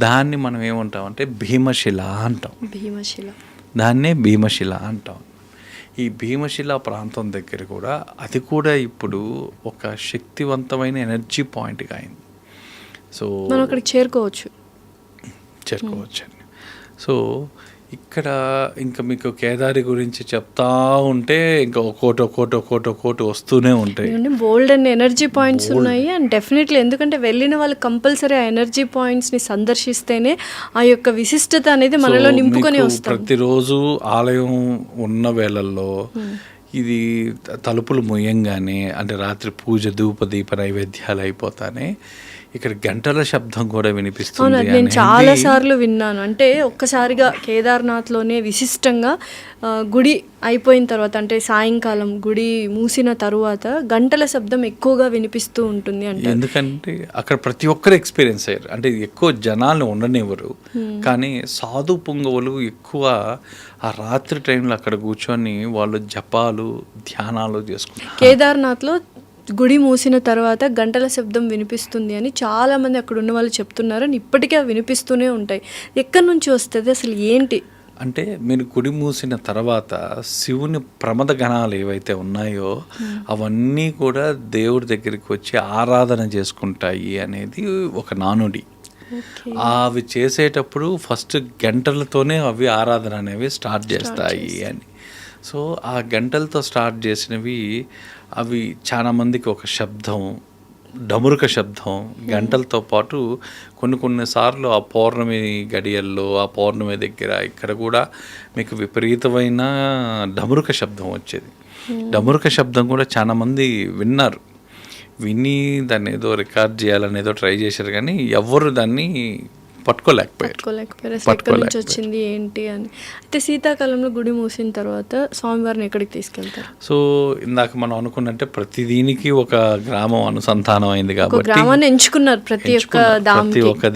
దాన్ని మనం ఏమంటామంటే భీమశిల అంటాం. దాన్నే భీమశిల అంటాం. ఈ భీమశిల ప్రాంతం దగ్గర కూడా అది కూడా ఇప్పుడు ఒక శక్తివంతమైన ఎనర్జీ పాయింట్గా అయింది. సో మనం అక్కడికి చేరుకోవచ్చు అండి. సో ఇక్కడ ఇంకా మీకు కేదారి గురించి చెప్తా ఉంటే ఇంకా ఒక్కోటి వస్తూనే ఉంటాయి. బోల్డ్ అండ్ ఎనర్జీ పాయింట్స్ ఉన్నాయి. అండ్ డెఫినెట్లీ ఎందుకంటే వెళ్ళిన వాళ్ళు కంపల్సరీ ఆ ఎనర్జీ పాయింట్స్ని సందర్శిస్తేనే ఆ యొక్క విశిష్టత అనేది మనలో నింపుకొని వస్తాం. ప్రతిరోజు ఆలయం ఉన్న వేళల్లో ఇది తలుపులు ముయ్యంగానే అంటే రాత్రి పూజ ధూప దీప నైవేద్యాలు అయిపోతానే ఇక్కడ గంటల శబ్దం కూడా వినిపిస్తుంది. నేను చాలా సార్లు విన్నాను. అంటే ఒక్కసారిగా కేదార్నాథ్లోనే విశిష్టంగా గుడి అయిపోయిన తర్వాత అంటే సాయంకాలం గుడి మూసిన తరువాత గంటల శబ్దం ఎక్కువగా వినిపిస్తూ ఉంటుంది అంటే. ఎందుకంటే అక్కడ ప్రతి ఒక్కరు ఎక్స్పీరియన్స్ అయ్యారు. అంటే ఎక్కువ జనాలు ఉండనివ్వరు, కానీ సాధు పుంగవులు ఎక్కువ ఆ రాత్రి టైంలో అక్కడ కూర్చొని వాళ్ళు జపాలు ధ్యానాలు చేసుకుంటారు. కేదార్నాథ్లో గుడి మూసిన తర్వాత గంటల శబ్దం వినిపిస్తుంది అని చాలామంది అక్కడ ఉన్న వాళ్ళు చెప్తున్నారు. అని ఇప్పటికీ అవి వినిపిస్తూనే ఉంటాయి. ఎక్కడి నుంచి వస్తుంది అసలు ఏంటి అంటే, మీరు గుడి మూసిన తర్వాత శివుని ప్రమద గణాలు ఏవైతే ఉన్నాయో అవన్నీ కూడా దేవుడి దగ్గరికి వచ్చి ఆరాధన చేసుకుంటాయి అనేది ఒక నానుడి. అవి చేసేటప్పుడు ఫస్ట్ గంటలతోనే అవి ఆరాధన అనేవి స్టార్ట్ చేస్తాయి అని. సో ఆ గంటలతో స్టార్ట్ చేసినవి అవి చాలా మందికి ఒక శబ్దం, డమురుక శబ్దం గంటలతో పాటు కొన్నిసార్లు ఆ పౌర్ణమి గడియల్లో ఆ పౌర్ణమి దగ్గర ఇక్కడ కూడా మీకు విపరీతమైన డమురుక శబ్దం వచ్చేది. డమురుక శబ్దం కూడా చాలా మంది విని దాన్ని ఏదో రికార్డ్ చేయాలని ఏదో ట్రై చేశారు, కానీ ఎవరు దాన్ని పట్టుకోలేకపోయారు. ఎక్కడి నుంచి వచ్చింది ఏంటి అని. అయితే శీతాకాలంలో గుడి మూసిన తర్వాత స్వామివారిని ఎక్కడికి తీసుకెళ్తారు? సో ఇందాక మనం అనుకున్నట్టే ప్రతి దీనికి ఒక గ్రామం అనుసంధానం అయింది కాబట్టి గ్రామాన్ని ఎంచుకున్నారు. ప్రతి ఒక్క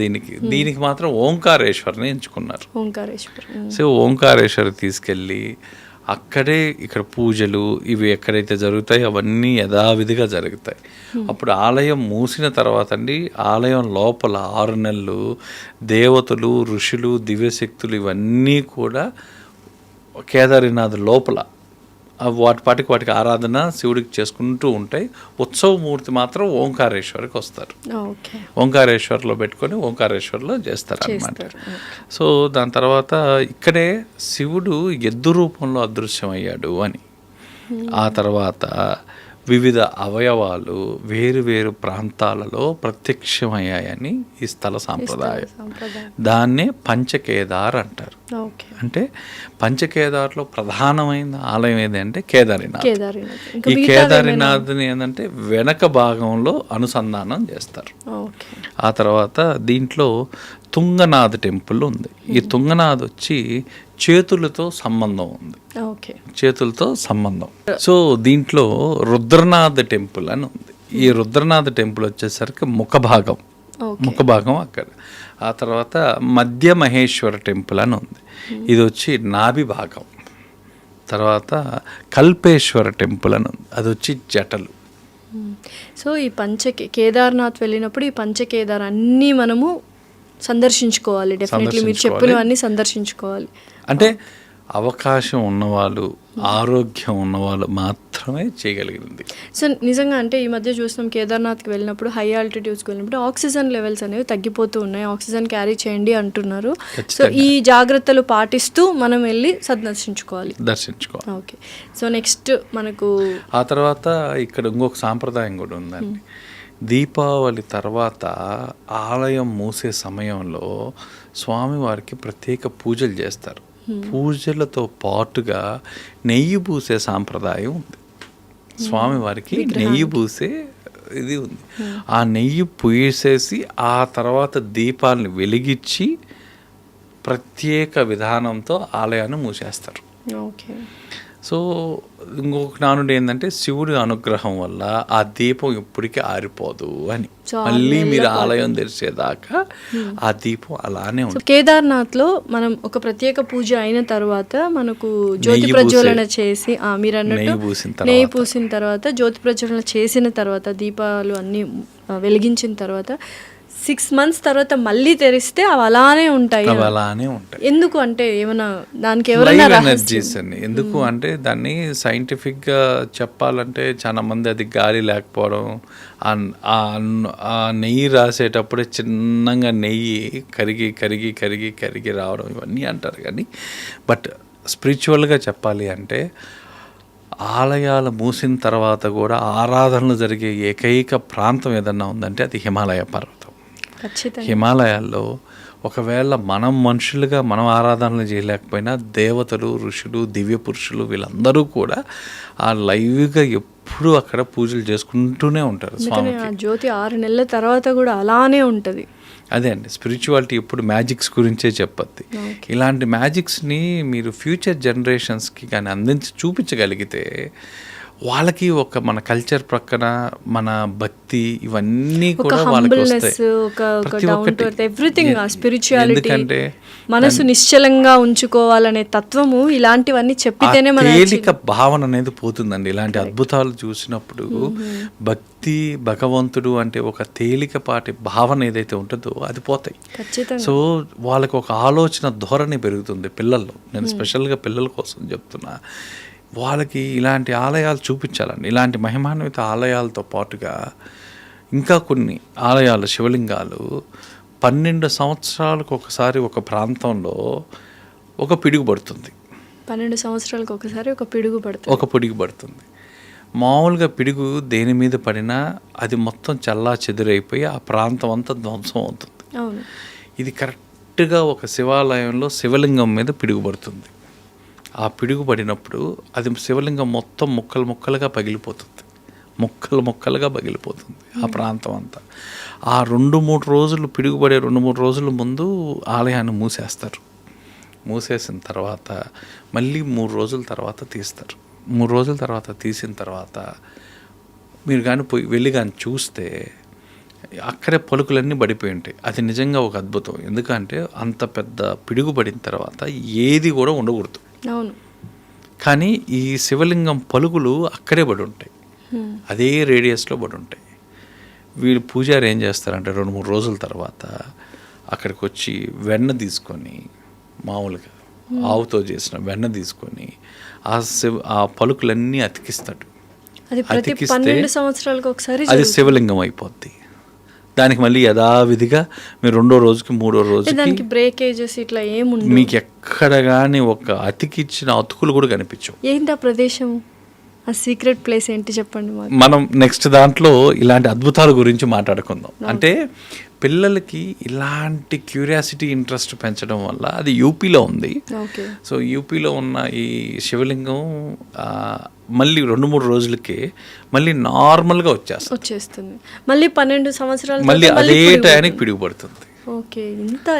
దీనికి మాత్రం ఓంకారేశ్వర్ని ఎంచుకున్నారు. సో ఓంకారేశ్వర్ తీసుకెళ్ళి అక్కడే ఇక్కడ పూజలు ఇవి ఎక్కడైతే జరుగుతాయో అవన్నీ యథావిధిగా జరుగుతాయి. అప్పుడు ఆలయం మూసిన తర్వాత అండి, ఆలయం లోపల 6 నెలలు దేవతలు, ఋషులు, దివ్యశక్తులు ఇవన్నీ కూడా కేదారీనాథ్ లోపల వాటికి ఆరాధన శివుడికి చేసుకుంటూ ఉంటాయి. ఉత్సవమూర్తి మాత్రం ఓంకారేశ్వర్కి వస్తారు. ఓంకారేశ్వర్లో పెట్టుకొని ఓంకారేశ్వర్లో చేస్తారు అన్నమాట. సో దాని తర్వాత ఇక్కడే శివుడు ఎద్దు రూపంలో అదృశ్యమయ్యాడు అని. ఆ తర్వాత వివిధ అవయవాలు వేరు వేరు ప్రాంతాలలో ప్రత్యక్షమయ్యాయని ఈ స్థల సాంప్రదాయం. దాన్నే పంచకేదార్ అంటారు. ఓకే. అంటే పంచకేదార్లో ప్రధానమైన ఆలయం ఏదంటే కేదారినాథ్. కేదారినాథ్. ఈ కేదారినాథ్ని ఏంటంటే వెనక భాగంలో అనుసంధానం చేస్తారు. ఓకే. ఆ తర్వాత దీంట్లో తుంగనాథ్ టెంపుల్ ఉంది. ఈ తుంగనాథ్ వచ్చి చేతులతో సంబంధం ఉంది. ఓకే. చేతులతో సంబంధం. సో దీంట్లో రుద్రనాథ్ టెంపుల్ అని ఉంది. ఈ రుద్రనాథ్ టెంపుల్ వచ్చేసరికి ముఖభాగం అక్కడ. ఆ తర్వాత మధ్య మహేశ్వర టెంపుల్ అని ఉంది. ఇది వచ్చి నాభి భాగం. తర్వాత కల్పేశ్వర టెంపుల్ అని ఉంది. అది వచ్చి జటలు. సో ఈ కేదార్నాథ్ వెళ్ళినప్పుడు ఈ పంచకేదార్ అన్నీ మనము సందర్శించుకోవాలి. డెఫినెట్లీ మీరు చెప్పినవన్నీ సందర్శించుకోవాలి. అంటే అవకాశం ఉన్నవాళ్ళు, ఆరోగ్యం ఉన్నవాళ్ళు మాత్రమే చేయగలిగింది. సో నిజంగా అంటే ఈ మధ్య చూస్తున్నాం, కేదార్నాథ్కి వెళ్ళినప్పుడు హై ఆల్టిట్యూడ్స్కి వెళ్ళినప్పుడు ఆక్సిజన్ లెవెల్స్ అనేవి తగ్గిపోతూ ఉన్నాయి. ఆక్సిజన్ క్యారీ చేయండి అంటున్నారు. సో ఈ జాగ్రత్తలు పాటిస్తూ మనం వెళ్ళి దర్శించుకోవాలి. ఓకే. సో నెక్స్ట్ మనకు ఆ తర్వాత ఇక్కడ ఇంకొక సాంప్రదాయం కూడా ఉందండి. దీపావళి తర్వాత ఆలయం మూసే సమయంలో స్వామివారికి ప్రత్యేక పూజలు చేస్తారు. పూజలతో పాటుగా నెయ్యి పూసే సాంప్రదాయం ఉంది. స్వామివారికి నెయ్యి పూసే ఇది ఉంది. ఆ నెయ్యి పూసేసి ఆ తర్వాత దీపాలను వెలిగించి ప్రత్యేక విధానంతో ఆలయాన్ని మూసేస్తారు. ఓకే. సో ఇంకొక నానుడు ఏంటంటే శివుడి అనుగ్రహం వల్ల ఆ దీపం ఎప్పటికీ ఆరిపోదు అని. మళ్ళీ మీరు ఆలయం తెరిచేదాకా ఆ దీపం అలానే ఉంటుంది. కేదార్నాథ్లో మనం ఒక ప్రత్యేక పూజ అయిన తర్వాత మనకు జ్యోతి ప్రజ్వలన చేసి మీరు అన్నట్టు నెయ్యి పూసిన తర్వాత జ్యోతి ప్రజ్వలన చేసిన తర్వాత దీపాలు అన్నీ వెలిగించిన తర్వాత 6 months తర్వాత మళ్ళీ తెరిస్తే అవి అలానే ఉంటాయి. ఎందుకు అంటే ఏమైనా దానికి ఎవరైనా ఎనర్జీస్ అండి. ఎందుకు అంటే దాన్ని సైంటిఫిక్గా చెప్పాలంటే చాలా మంది అది గాలి లేకపోవడం, ఆ నెయ్యి రాసేటప్పుడే చిన్నగా నెయ్యి కరిగి కరిగి కరిగి కరిగి రావడం ఇవన్నీ అంటారు. కానీ బట్ స్పిరిచువల్గా చెప్పాలి అంటే ఆలయాలు మూసిన తర్వాత కూడా ఆరాధనలు జరిగే ఏకైక ప్రాంతం ఏదన్నా ఉందంటే అది హిమాలయ పర్వతం. హిమాలయాల్లో ఒకవేళ మనం మనుషులుగా మనం ఆరాధనలు చేయలేకపోయినా దేవతలు, ఋషులు, దివ్య పురుషులు వీళ్ళందరూ కూడా ఆ లైవ్గా ఎప్పుడూ అక్కడ పూజలు చేసుకుంటూనే ఉంటారు. స్వామికి జ్యోతి 6 నెలల తర్వాత కూడా అలానే ఉంటుంది. అదే అండి, స్పిరిచువాలిటీ ఎప్పుడు మ్యాజిక్స్ గురించే చెప్పద్ది. ఇలాంటి మ్యాజిక్స్ని మీరు ఫ్యూచర్ జనరేషన్స్కి కానీ అందించి చూపించగలిగితే వాళ్ళకి ఒక మన కల్చర్ ప్రక్కన మన భక్తి ఇవన్నీ కూడా వాళ్ళకి వస్తాయి. ఎందుకంటే మనసు నిశ్చలంగా ఉంచుకోవాలనే తత్వము ఇలాంటివన్నీ చెప్పితేనే మన తేలిక భావన అనేది పోతుందండి. ఇలాంటి అద్భుతాలు చూసినప్పుడు భక్తి, భగవంతుడు అంటే ఒక తేలికపాటి భావన ఏదైతే ఉంటుందో అది పోతాయి. సో వాళ్ళకి ఒక ఆలోచన ధోరణి పెరుగుతుంది పిల్లల్లో. నేను స్పెషల్గా పిల్లల కోసం చెప్తున్నా. వాళ్ళకి ఇలాంటి ఆలయాలు చూపించాలండి. ఇలాంటి మహిమాన్విత ఆలయాలతో పాటుగా ఇంకా కొన్ని ఆలయాలు, శివలింగాలు 12 సంవత్సరాలకు ఒకసారి ఒక ప్రాంతంలో ఒక పిడుగు పడుతుంది. 12 సంవత్సరాలకు ఒకసారి ఒక పిడుగు పడుతుంది. మామూలుగా పిడుగు దేని మీద పడినా అది మొత్తం చల్లా చెదురైపోయి ఆ ప్రాంతం అంతా ధ్వంసం అవుతుంది. ఇది కరెక్ట్గా ఒక శివాలయంలో శివలింగం మీద పిడుగు పడుతుంది. ఆ పిడుగు పడినప్పుడు అది శివలింగం మొత్తం ముక్కలు ముక్కలుగా పగిలిపోతుంది. ఆ ప్రాంతం అంతా. ఆ 2-3 రోజులు పిడుగుపడే 2-3 రోజుల ముందు ఆలయాన్ని మూసేస్తారు. మూసేసిన తర్వాత మళ్ళీ 3 రోజుల తర్వాత తీస్తారు. 3 రోజుల తర్వాత తీసిన తర్వాత మీరు కానీ వెళ్ళి కానీ చూస్తే అక్కడే పలుకులన్నీ పడిపోయి ఉంటాయి. అది నిజంగా ఒక అద్భుతం. ఎందుకంటే అంత పెద్ద పిడుగు పడిన తర్వాత ఏది కూడా ఉండకూడదు. కానీ ఈ శివలింగం పలుకులు అక్కడే పడి ఉంటాయి, అదే రేడియస్లో పడి ఉంటాయి. వీళ్ళు పూజారి ఏం చేస్తారంటే 2-3 రోజుల తర్వాత అక్కడికి వచ్చి వెన్న తీసుకొని, మామూలుగా ఆవుతో చేసిన వెన్న తీసుకొని ఆ పలుకులన్నీ అతికిస్తాడు. అతికిస్తే అది శివలింగం అయిపోద్ది. దానికి మళ్ళీ యథావిధిగా మీరు 2వ రోజుకి 3వ రోజుకి బ్రేకేజెస్ ఇట్లా ఏముండవు. మీకు ఎక్కడ కానీ ఒక అతికిచ్చిన అతుకులు కూడా కనిపించవు. ఏంటి ఆ ప్రదేశం? ఆ సీక్రెట్ ప్లేస్ ఏంటి చెప్పండి మాకు. మనం నెక్స్ట్ దాంట్లో ఇలాంటి అద్భుతాల గురించి మాట్లాడుకుందాం. అంటే పిల్లలకి ఇలాంటి క్యూరియాసిటీ ఇంట్రెస్ట్ పెంచడం వల్ల అది యూపీలో ఉంది. ఓకే. సో యూపీలో ఉన్న ఈ శివలింగం మళ్ళీ 2-3 రోజులకే మళ్ళీ నార్మల్గా వచ్చేస్తుంది. మళ్ళీ 12 సంవత్సరాలు మళ్ళీ అదే టయానికి పిడుగుపడుతుంది. ఓకే.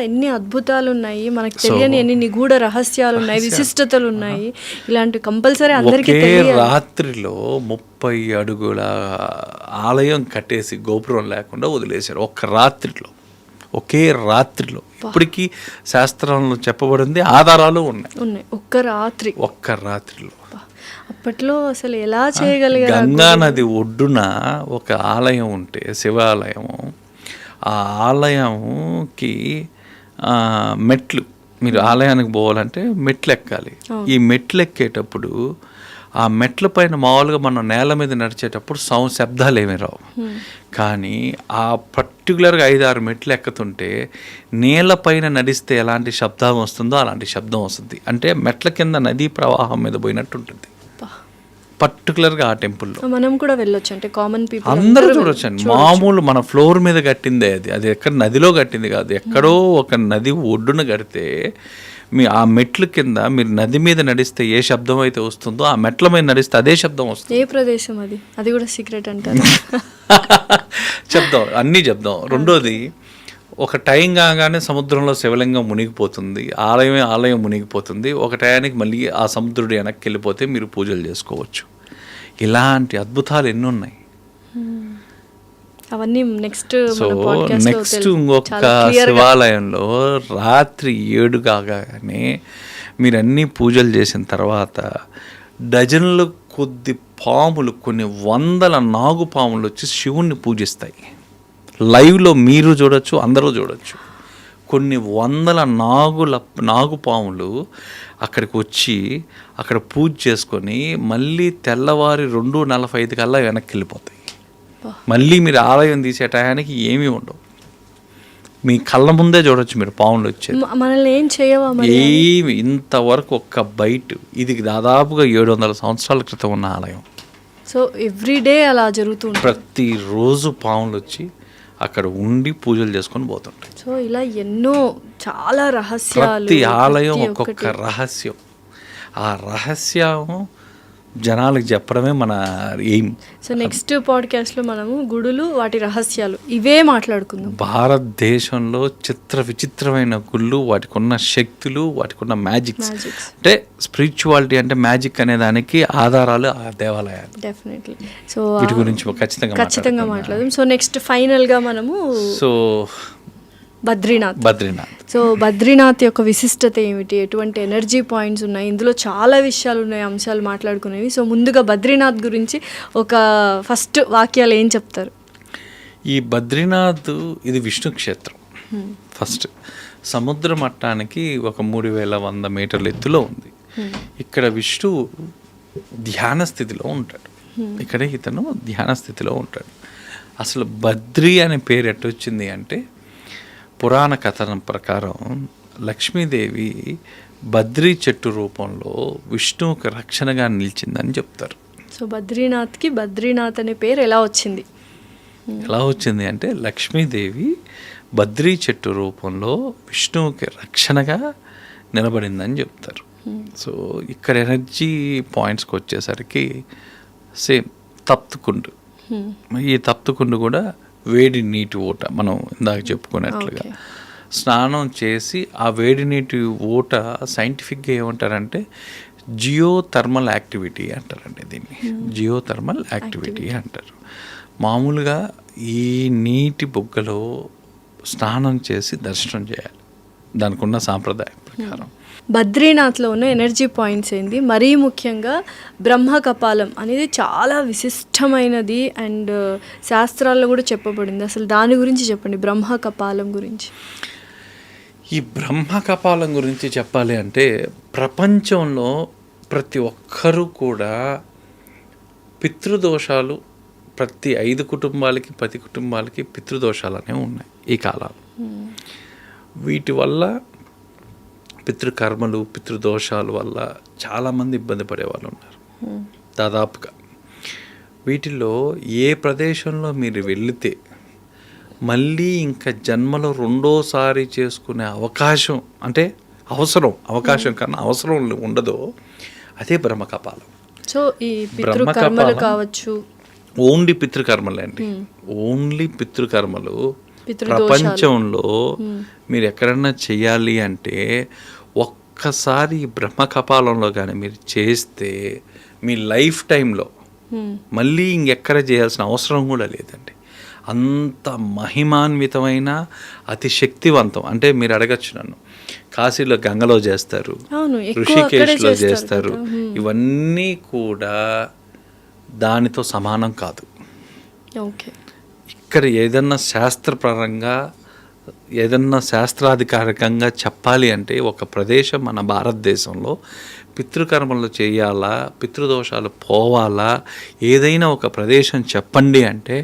ఎన్ని అద్భుతాలు ఉన్నాయి, మనకు తెలియని ఎన్ని నిగూఢ రహస్యాలు ఉన్నాయి, విశిష్టతలు ఉన్నాయి. ఇలాంటి కంపల్సరీ అందరికీ తెలియాలి. రాత్రిలో 30 అడుగుల ఆలయం కట్టేసి గోపురం లేకుండా వదిలేశారు ఒకే రాత్రిలో. ఇప్పటికీ శాస్త్రంలో చెప్పబడింది, ఆధారాలు ఉన్నాయి. ఒక్క రాత్రిలో. అప్పట్లో అసలు ఎలా చేయగలిగారు? గంగా నది ఒడ్డున ఒక ఆలయం ఉంటే, శివాలయము, ఆ ఆలయంకి మెట్లు, మీరు ఆలయానికి పోవాలంటే మెట్లు ఎక్కాలి. ఈ మెట్లు ఎక్కేటప్పుడు ఆ మెట్ల పైన మామూలుగా మనం నేల మీద నడిచేటప్పుడు శబ్దాలు ఏమీ రావు. కానీ ఆ పర్టికులర్గా 5-6 మెట్లు ఎక్కుతుంటే నేల పైన నడిస్తే ఎలాంటి శబ్దం వస్తుందో అలాంటి శబ్దం వస్తుంది. అంటే మెట్ల కింద నదీ ప్రవాహం మీద పోయినట్టు ఉంటుంది పర్టికులర్గా ఆ టెంపుల్లో. మనం కూడా వెళ్ళొచ్చు, అంటే కామన్ పీపుల్ అందరూ చూడొచ్చు అండి. మామూలు మన ఫ్లోర్ మీద కట్టిందే అది ఎక్కడ నదిలో కట్టింది కాదు, ఎక్కడో ఒక నది ఒడ్డున కడితే ఆ మెట్ల కింద మీరు నది మీద నడిస్తే ఏ శబ్దం అయితే వస్తుందో ఆ మెట్ల మీద నడిస్తే అదే శబ్దం వస్తుంది. ఏ ప్రదేశం అది కూడా సీక్రెట్ అంటారు. అన్నీ చెప్దాం. రెండోది, ఒక టైం కాగానే సముద్రంలో శివలింగం మునిగిపోతుంది, ఆలయం మునిగిపోతుంది. ఒక టయానికి మళ్ళీ ఆ సముద్రుడు వెనక్కి వెళ్ళిపోతే మీరు పూజలు చేసుకోవచ్చు. ఇలాంటి అద్భుతాలు ఎన్ని ఉన్నాయి. అవన్నీ నెక్స్ట్ ఇంకొక శివాలయంలో రాత్రి 7 కాగానే మీరు అన్ని పూజలు చేసిన తర్వాత డజన్ల కొద్ది పాములు, కొన్ని 100 నాగుపాములు వచ్చి శివుణ్ణి పూజిస్తాయి. లైవ్లో మీరు చూడొచ్చు, అందరూ చూడొచ్చు. కొన్ని 100 నాగుపాములు అక్కడికి వచ్చి అక్కడ పూజ చేసుకొని మళ్ళీ తెల్లవారి 2:45 కల్లా వెనక్కి వెళ్ళిపోతాయి. మళ్ళీ మీరు ఆలయం తీసే టయానికి ఏమీ ఉండవు, మీ కళ్ళ ముందే చూడొచ్చు మీరు పాములు వచ్చేది. మనల్ని ఏం చేయవా? ఏమి ఇంతవరకు ఒక్క బయట. ఇది దాదాపుగా 700 సంవత్సరాల క్రితం ఉన్న ఆలయం. సో ఎవ్రీడే అలా జరుగుతుంది. ప్రతిరోజు పాములు వచ్చి అక్కడ ఉండి పూజలు చేసుకొని పోతుంటాయి. సో ఇలా ఎన్నో చాలా రహస్యాలు, ప్రతి ఆలయం ఒక్కొక్క రహస్యం. ఆ రహస్యం జనాలకు చెప్పడమే మన ఎయిమ్. సో నెక్స్ట్ పాడ్కాస్ట్లో మనము గుడులు, వాటి రహస్యాలు ఇవే మాట్లాడుకుందాం. భారతదేశంలో విచిత్రమైన గుళ్ళు, వాటికి ఉన్న శక్తులు, వాటికి ఉన్న మ్యాజిక్స్. అంటే స్పిరిచువాలిటీ అంటే మ్యాజిక్ అనే దానికి ఆధారాలు ఆ దేవాలయాలు. డెఫినెట్లీ. సో వీటి గురించి ఖచ్చితంగా మాట్లాడదాం. సో నెక్స్ట్ ఫైనల్గా మనము బద్రీనాథ్. సో బద్రీనాథ్ యొక్క విశిష్టత ఏమిటి, ఎటువంటి ఎనర్జీ పాయింట్స్ ఉన్నాయి, ఇందులో చాలా విషయాలు ఉన్నాయి, అంశాలు మాట్లాడుకునేవి. సో ముందుగా బద్రీనాథ్ గురించి ఒక ఫస్ట్ వాక్యాలు ఏం చెప్తారు? ఈ బద్రీనాథ్ ఇది విష్ణు క్షేత్రం. ఫస్ట్ సముద్ర మట్టానికి ఒక 3100 మీటర్ల ఎత్తులో ఉంది. ఇక్కడ విష్ణు ధ్యాన స్థితిలో ఉంటాడు. ఇక్కడే ఇతను ధ్యాన స్థితిలో ఉంటాడు. అసలు బద్రీ అనే పేరు ఎట్టొచ్చింది అంటే, పురాణ కథనం ప్రకారం లక్ష్మీదేవి బద్రీ చెట్టు రూపంలో విష్ణువుకి రక్షణగా నిలిచిందని చెప్తారు. సో బద్రీనాథ్కి బద్రీనాథ్ అనే పేరు ఎలా వచ్చింది అంటే లక్ష్మీదేవి బద్రీ చెట్టు రూపంలో విష్ణువుకి రక్షణగా నిలబడిందని చెప్తారు. సో ఇక్కడ ఎనర్జీ పాయింట్స్కి వచ్చేసరికి సేమ్ తప్తుకుండు. ఈ తప్తుకుండు కూడా వేడి నీటి ఊట, మనం ఇందాక చెప్పుకున్నట్లుగా స్నానం చేసి ఆ వేడి నీటి ఊట సైంటిఫిక్గా ఏమంటారంటే జియోథర్మల్ యాక్టివిటీ అంటారండి. దీన్ని జియోథర్మల్ యాక్టివిటీ అంటారు. మామూలుగా ఈ నీటి బుగ్గలో స్నానం చేసి దర్శనం చేయాలి, దానికి ఉన్న సాంప్రదాయం ప్రకారం. బద్రీనాథ్లో ఉన్న ఎనర్జీ పాయింట్స్ ఏంది, మరీ ముఖ్యంగా బ్రహ్మ కపాలం అనేది చాలా విశిష్టమైనది అండ్ శాస్త్రాల్లో కూడా చెప్పబడింది. అసలు దాని గురించి చెప్పండి, బ్రహ్మ కపాలం గురించి. ఈ బ్రహ్మ కపాలం గురించి చెప్పాలి అంటే, ప్రపంచంలో ప్రతి ఒక్కరూ కూడా పితృదోషాలు, ప్రతి 5 కుటుంబాలకి 10 కుటుంబాలకి పితృదోషాలు అనేవి ఉన్నాయి ఈ కాలాలు. వీటి వల్ల పితృకర్మలు, పితృదోషాల వల్ల చాలామంది ఇబ్బంది పడే వాళ్ళు ఉన్నారు. దాదాపుగా. వీటిల్లో ఏ ప్రదేశంలో మీరు వెళితే మళ్ళీ ఇంకా జన్మలో రెండోసారి చేసుకునే అవకాశం, అంటే అవకాశం కన్నా అవసరం ఉండదో అదే బ్రహ్మకపాలం. సో ఈ పితృకర్మలు కావచ్చు, ఓన్లీ పితృకర్మలే అండి. ఓన్లీ పితృకర్మలు. ప్రపంచంలో మీరు ఎక్కడన్నా చెయ్యాలి అంటే ఒక్కసారి బ్రహ్మకపాలంలో కానీ మీరు చేస్తే మీ లైఫ్ టైంలో మళ్ళీ ఇంకెక్కడ చేయాల్సిన అవసరం కూడా లేదండి. అంత మహిమాన్వితమైన అతి శక్తివంతం. అంటే మీరు అడగచ్చు నన్ను, కాశీలో గంగలో చేస్తారు, ఋషికేశ్లో చేస్తారు, ఇవన్నీ కూడా దానితో సమానం కాదు. ఇక్కడ ఏదన్నా శాస్త్రపరంగా ఏదన్నా శాస్త్రాధికారికంగా చెప్పాలి అంటే ఒక ప్రదేశం మన భారతదేశంలో పితృకర్మలు చేయాలా, పితృదోషాలు పోవాలా, ఏదైనా ఒక ప్రదేశం చెప్పండి అంటే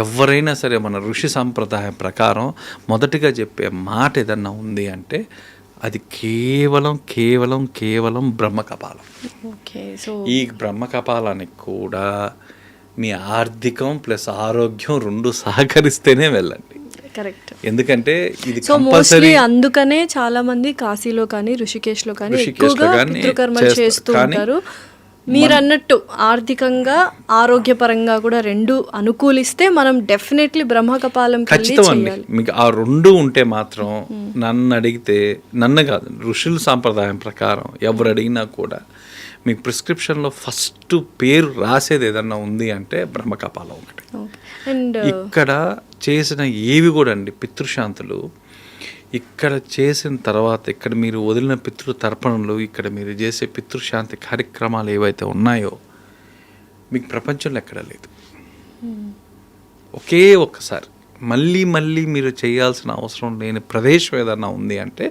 ఎవరైనా సరే మన ఋషి సంప్రదాయం ప్రకారం మొదటిగా చెప్పే మాట ఏదన్నా ఉంది అంటే అది కేవలం కేవలం కేవలం బ్రహ్మకపాలం. ఈ బ్రహ్మకపాలానికి కూడా మీ ఆర్థికం ప్లస్ ఆరోగ్యం రెండు సహకరిస్తేనే వెళ్ళండి. కరెక్ట్. ఎందుకంటే ఇది కంపల్సరీ. అందుకనే చాలా మంది కాశీలో కానీ ఋషికేశ్లో కానీ ఎక్కువగా పితృకర్మలు చేస్తూ ఉంటారు. మీరు అన్నట్టు ఆర్థికంగా ఆరోగ్యపరంగా కూడా రెండు అనుకూలిస్తే మనం డెఫినెట్లీ బ్రహ్మకపాలం ఖచ్చితంగా. మీకు ఆ రెండు ఉంటే మాత్రం నన్ను అడిగితే, నన్ను కాదు ఋషుల సాంప్రదాయం ప్రకారం ఎవరు అడిగినా కూడా మీకు ప్రిస్క్రిప్షన్లో ఫస్ట్ పేరు రాసేది ఏదన్నా ఉంది అంటే బ్రహ్మకపాలం ఒకటి. ఇక్కడ చేసిన ఏవి కూడా అండి పితృశాంతులు, ఇక్కడ చేసిన తర్వాత ఇక్కడ మీరు వదిలిన పితృ తర్పణలు, ఇక్కడ మీరు చేసే పితృశాంతి కార్యక్రమాలు ఏవైతే ఉన్నాయో మీకు ప్రపంచంలో ఎక్కడ లేదు. ఒకే ఒక్కసారి మళ్ళీ మళ్ళీ మీరు చేయాల్సిన అవసరం లేని ప్రదేశం ఏదన్నా ఉంది అంటే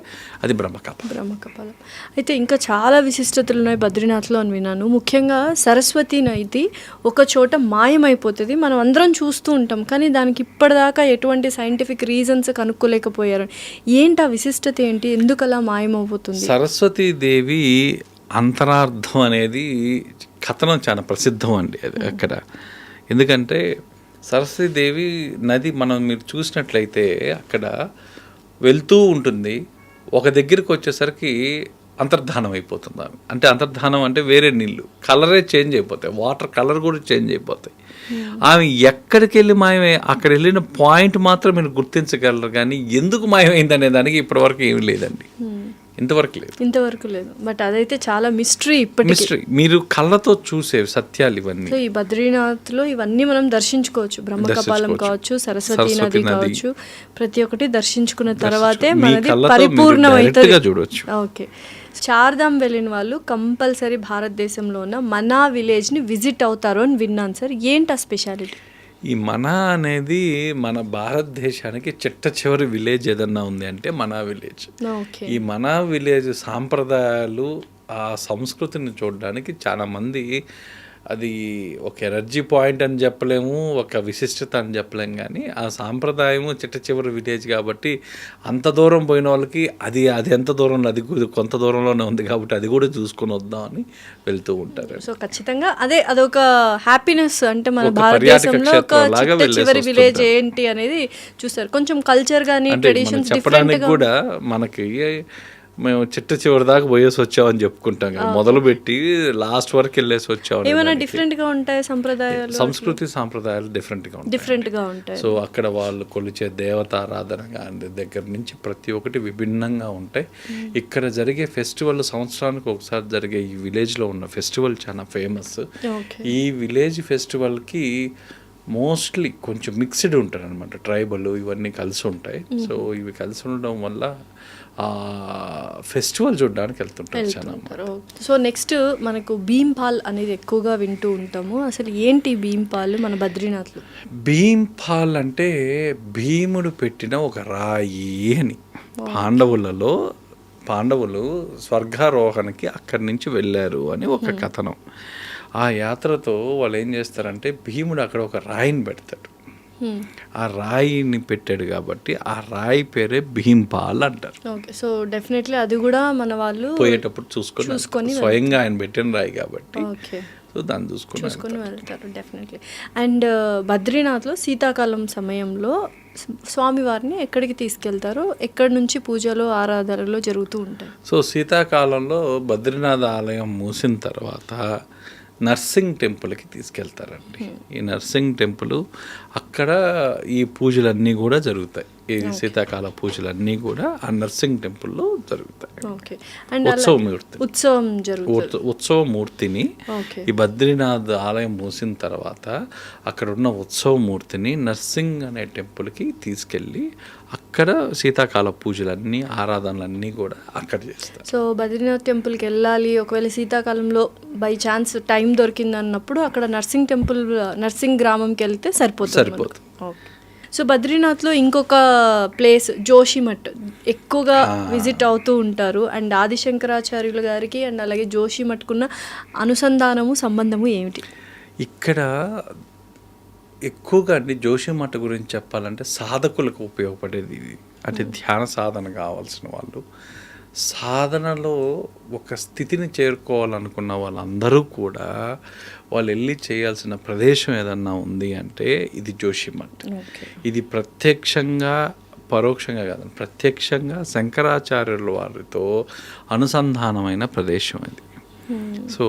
అది బ్రహ్మకపాలం. అయితే ఇంకా చాలా విశిష్టతలు ఉన్నాయి బద్రీనాథ్లో అని విన్నాను. ముఖ్యంగా సరస్వతి నది ఒక చోట మాయమైపోతుంది, మనం అందరం చూస్తూ ఉంటాం, కానీ దానికి ఇప్పటిదాకా ఎటువంటి సైంటిఫిక్ రీజన్స్ కనుక్కోలేకపోయారు. ఏంటి ఆ విశిష్టత ఏంటి, ఎందుకు అలా మాయమైపోతుంది? సరస్వతీదేవి అంతరార్థం అనేది కథనం చాలా ప్రసిద్ధం అండి అది అక్కడ. ఎందుకంటే సరస్వతీదేవి నది మీరు చూసినట్లయితే అక్కడ వెళ్తూ ఉంటుంది, ఒక దగ్గరికి వచ్చేసరికి అంతర్ధానం అయిపోతుంది ఆమె. అంటే అంతర్ధానం అంటే వేరే నీళ్ళు కలరే చేంజ్ అయిపోతాయి, వాటర్ కలర్ కూడా చేంజ్ అయిపోతాయి. ఆమె ఎక్కడికి వెళ్ళి మాయమే, అక్కడ వెళ్ళిన పాయింట్ మాత్రం మీరు గుర్తించగలరు, కానీ ఎందుకు మాయమైంది అనే దానికి ఇప్పటివరకు ఏమి లేదండి, ఇంతవరకు లేదు. బట్ అదైతే చాలా మిస్టరీ. మీరు కళ్ళతో చూసే సత్యాలు ఇవన్నీ. సో ఈ బద్రీనాథ్లో ఇవన్నీ మనం దర్శించుకోవచ్చు, బ్రహ్మకపాలం కావచ్చు, సరస్వతీ నది కావచ్చు, ప్రతి ఒక్కటి దర్శించుకున్న తర్వాతే మనది పరిపూర్ణమైతే చూడవచ్చు. ఓకే. చార్ధామ్ వెళ్ళిన వాళ్ళు కంపల్సరీ భారతదేశంలో ఉన్న మనా విలేజ్ని విజిట్ అవుతారు అని విన్నాను సార్. ఏంటి ఆ స్పెషాలిటీ? ఈ మనా అనేది మన భారతదేశానికి చిట్ట చివరి విలేజ్ ఏదన్నా ఉంది అంటే మనా విలేజ్. ఈ మనా విలేజ్ సాంప్రదాయాలు, ఆ సంస్కృతిని చూడడానికి చాలా మంది, అది ఒక ఎనర్జీ పాయింట్ అని చెప్పలేము, ఒక విశిష్టత అని చెప్పలేము, కానీ ఆ సాంప్రదాయము చిట్ట చివరి విలేజ్ కాబట్టి అంత దూరం పోయిన వాళ్ళకి అది ఎంత దూరంలో, అది కొంత దూరంలోనే ఉంది కాబట్టి అది కూడా చూసుకొని వద్దామని వెళ్తూ ఉంటారు. సో ఖచ్చితంగా అదొక హ్యాపీనెస్. అంటే మన భారతదేశంలో ఒక చిట్ట చివరి విలేజ్ ఏంటి అనేది చూస్తారు. కొంచెం కల్చర్ కానీ ట్రెడిషన్స్ చెప్పడానికి కూడా మనకి మేము చిట్ట చివరి దాకా పోయేసి వచ్చామని చెప్పుకుంటాం కదా, మొదలుపెట్టి లాస్ట్ వరకు వెళ్ళేసి వచ్చాము. ఏమైనా డిఫరెంట్గా ఉంటాయి సంప్రదాయాలు, సంస్కృతి సాంప్రదాయాలు డిఫరెంట్గా ఉంటాయి. సో అక్కడ వాళ్ళు కొలిచే దేవతారాధన కానీ దగ్గర నుంచి ప్రతి ఒక్కటి విభిన్నంగా ఉంటాయి. ఇక్కడ జరిగే ఫెస్టివల్ సంవత్సరానికి ఒకసారి జరిగే ఈ విలేజ్లో ఉన్న ఫెస్టివల్ చాలా ఫేమస్. ఈ విలేజ్ ఫెస్టివల్కి మోస్ట్లీ కొంచెం మిక్స్డ్ ఉంటారు అనమాట, ట్రైబల్ ఇవన్నీ కలిసి ఉంటాయి. సో ఇవి కలిసి ఉండడం వల్ల ఫెస్టివల్ చూడడానికి వెళ్తుంటారు చాలా. సో నెక్స్ట్ మనకు భీంపాల్ అనేది ఎక్కువగా వింటూ ఉంటాము. అసలు ఏంటి భీంపాల్ మన బద్రీనాథ్లో? భీంపాల్ అంటే భీముడు పెట్టిన ఒక రాయి అని. పాండవులు స్వర్గారోహణకి అక్కడి నుంచి వెళ్ళారు అని ఒక కథనం. ఆ యాత్రతో వాళ్ళు ఏం చేస్తారంటే భీముడు అక్కడ ఒక రాయిని పెడతాడు. ఆ రాయిని పెట్టాడు కాబట్టి ఆ రాయి పేరే భీంపాల్ అంటారు. సో డెఫినెట్లీ అది కూడా మన వాళ్ళు పోయేటప్పుడు చూసుకొని స్వయంగా ఆయన పెట్టిన రాయి కాబట్టి సో దాన్ని చూసుకొని వెళ్తారు డెఫినెట్లీ. అండ్ బద్రీనాథ్లో శీతాకాలం సమయంలో స్వామివారిని ఎక్కడికి తీసుకెళ్తారో, ఎక్కడి నుంచి పూజలు ఆరాధనలు జరుగుతూ ఉంటాయి? సో శీతాకాలంలో బద్రీనాథ్ ఆలయం మూసిన తర్వాత నర్సింగ్ టెంపుల్కి తీసుకెళ్తారండి. ఈ నర్సింగ్ టెంపుల్ అక్కడ ఈ పూజలన్నీ కూడా జరుగుతాయి. ఈ శీతాకాల పూజలన్నీ కూడా ఆ నర్సింగ్ టెంపుల్లో జరుగుతాయి. ఉత్సవమూర్తిని ఈ బద్రీనాథ్ ఆలయం మూసిన తర్వాత అక్కడ ఉన్న ఉత్సవమూర్తిని నర్సింగ్ అనే టెంపుల్కి తీసుకెళ్ళి అక్కడ శీతాకాల పూజలన్నీ ఆరాధనలన్నీ కూడా అక్కడ చేస్తారు. సో బద్రీనాథ్ టెంపుల్కి వెళ్ళాలి, ఒకవేళ శీతాకాలంలో బై ఛాన్స్ టైం దొరికింది అన్నప్పుడు అక్కడ నర్సింగ్ గ్రామంకి వెళ్తే సరిపోతుంది. సో బద్రీనాథ్లో ఇంకొక ప్లేస్ జోషిమఠ్ ఎక్కువగా విజిట్ అవుతూ ఉంటారు. అండ్ ఆదిశంకరాచార్యుల గారికి అండ్ అలాగే జోషిమఠ్కున్న అనుసంధానము సంబంధము ఏమిటి? ఇక్కడ ఎక్కువగా అండి జోషిమఠ్ గురించి చెప్పాలంటే సాధకులకు ఉపయోగపడేది ఇది. అంటే ధ్యాన సాధన కావాల్సిన వాళ్ళు, సాధనలో ఒక స్థితిని చేరుకోవాలనుకున్న వాళ్ళందరూ కూడా వాళ్ళు వెళ్ళి చేయాల్సిన ప్రదేశం ఏదన్నా ఉంది అంటే ఇది జోషిమఠ్. ఇది ప్రత్యక్షంగా పరోక్షంగా కాదు, ప్రత్యక్షంగా శంకరాచార్యుల వారితో అనుసంధానమైన ప్రదేశం ఇది. సో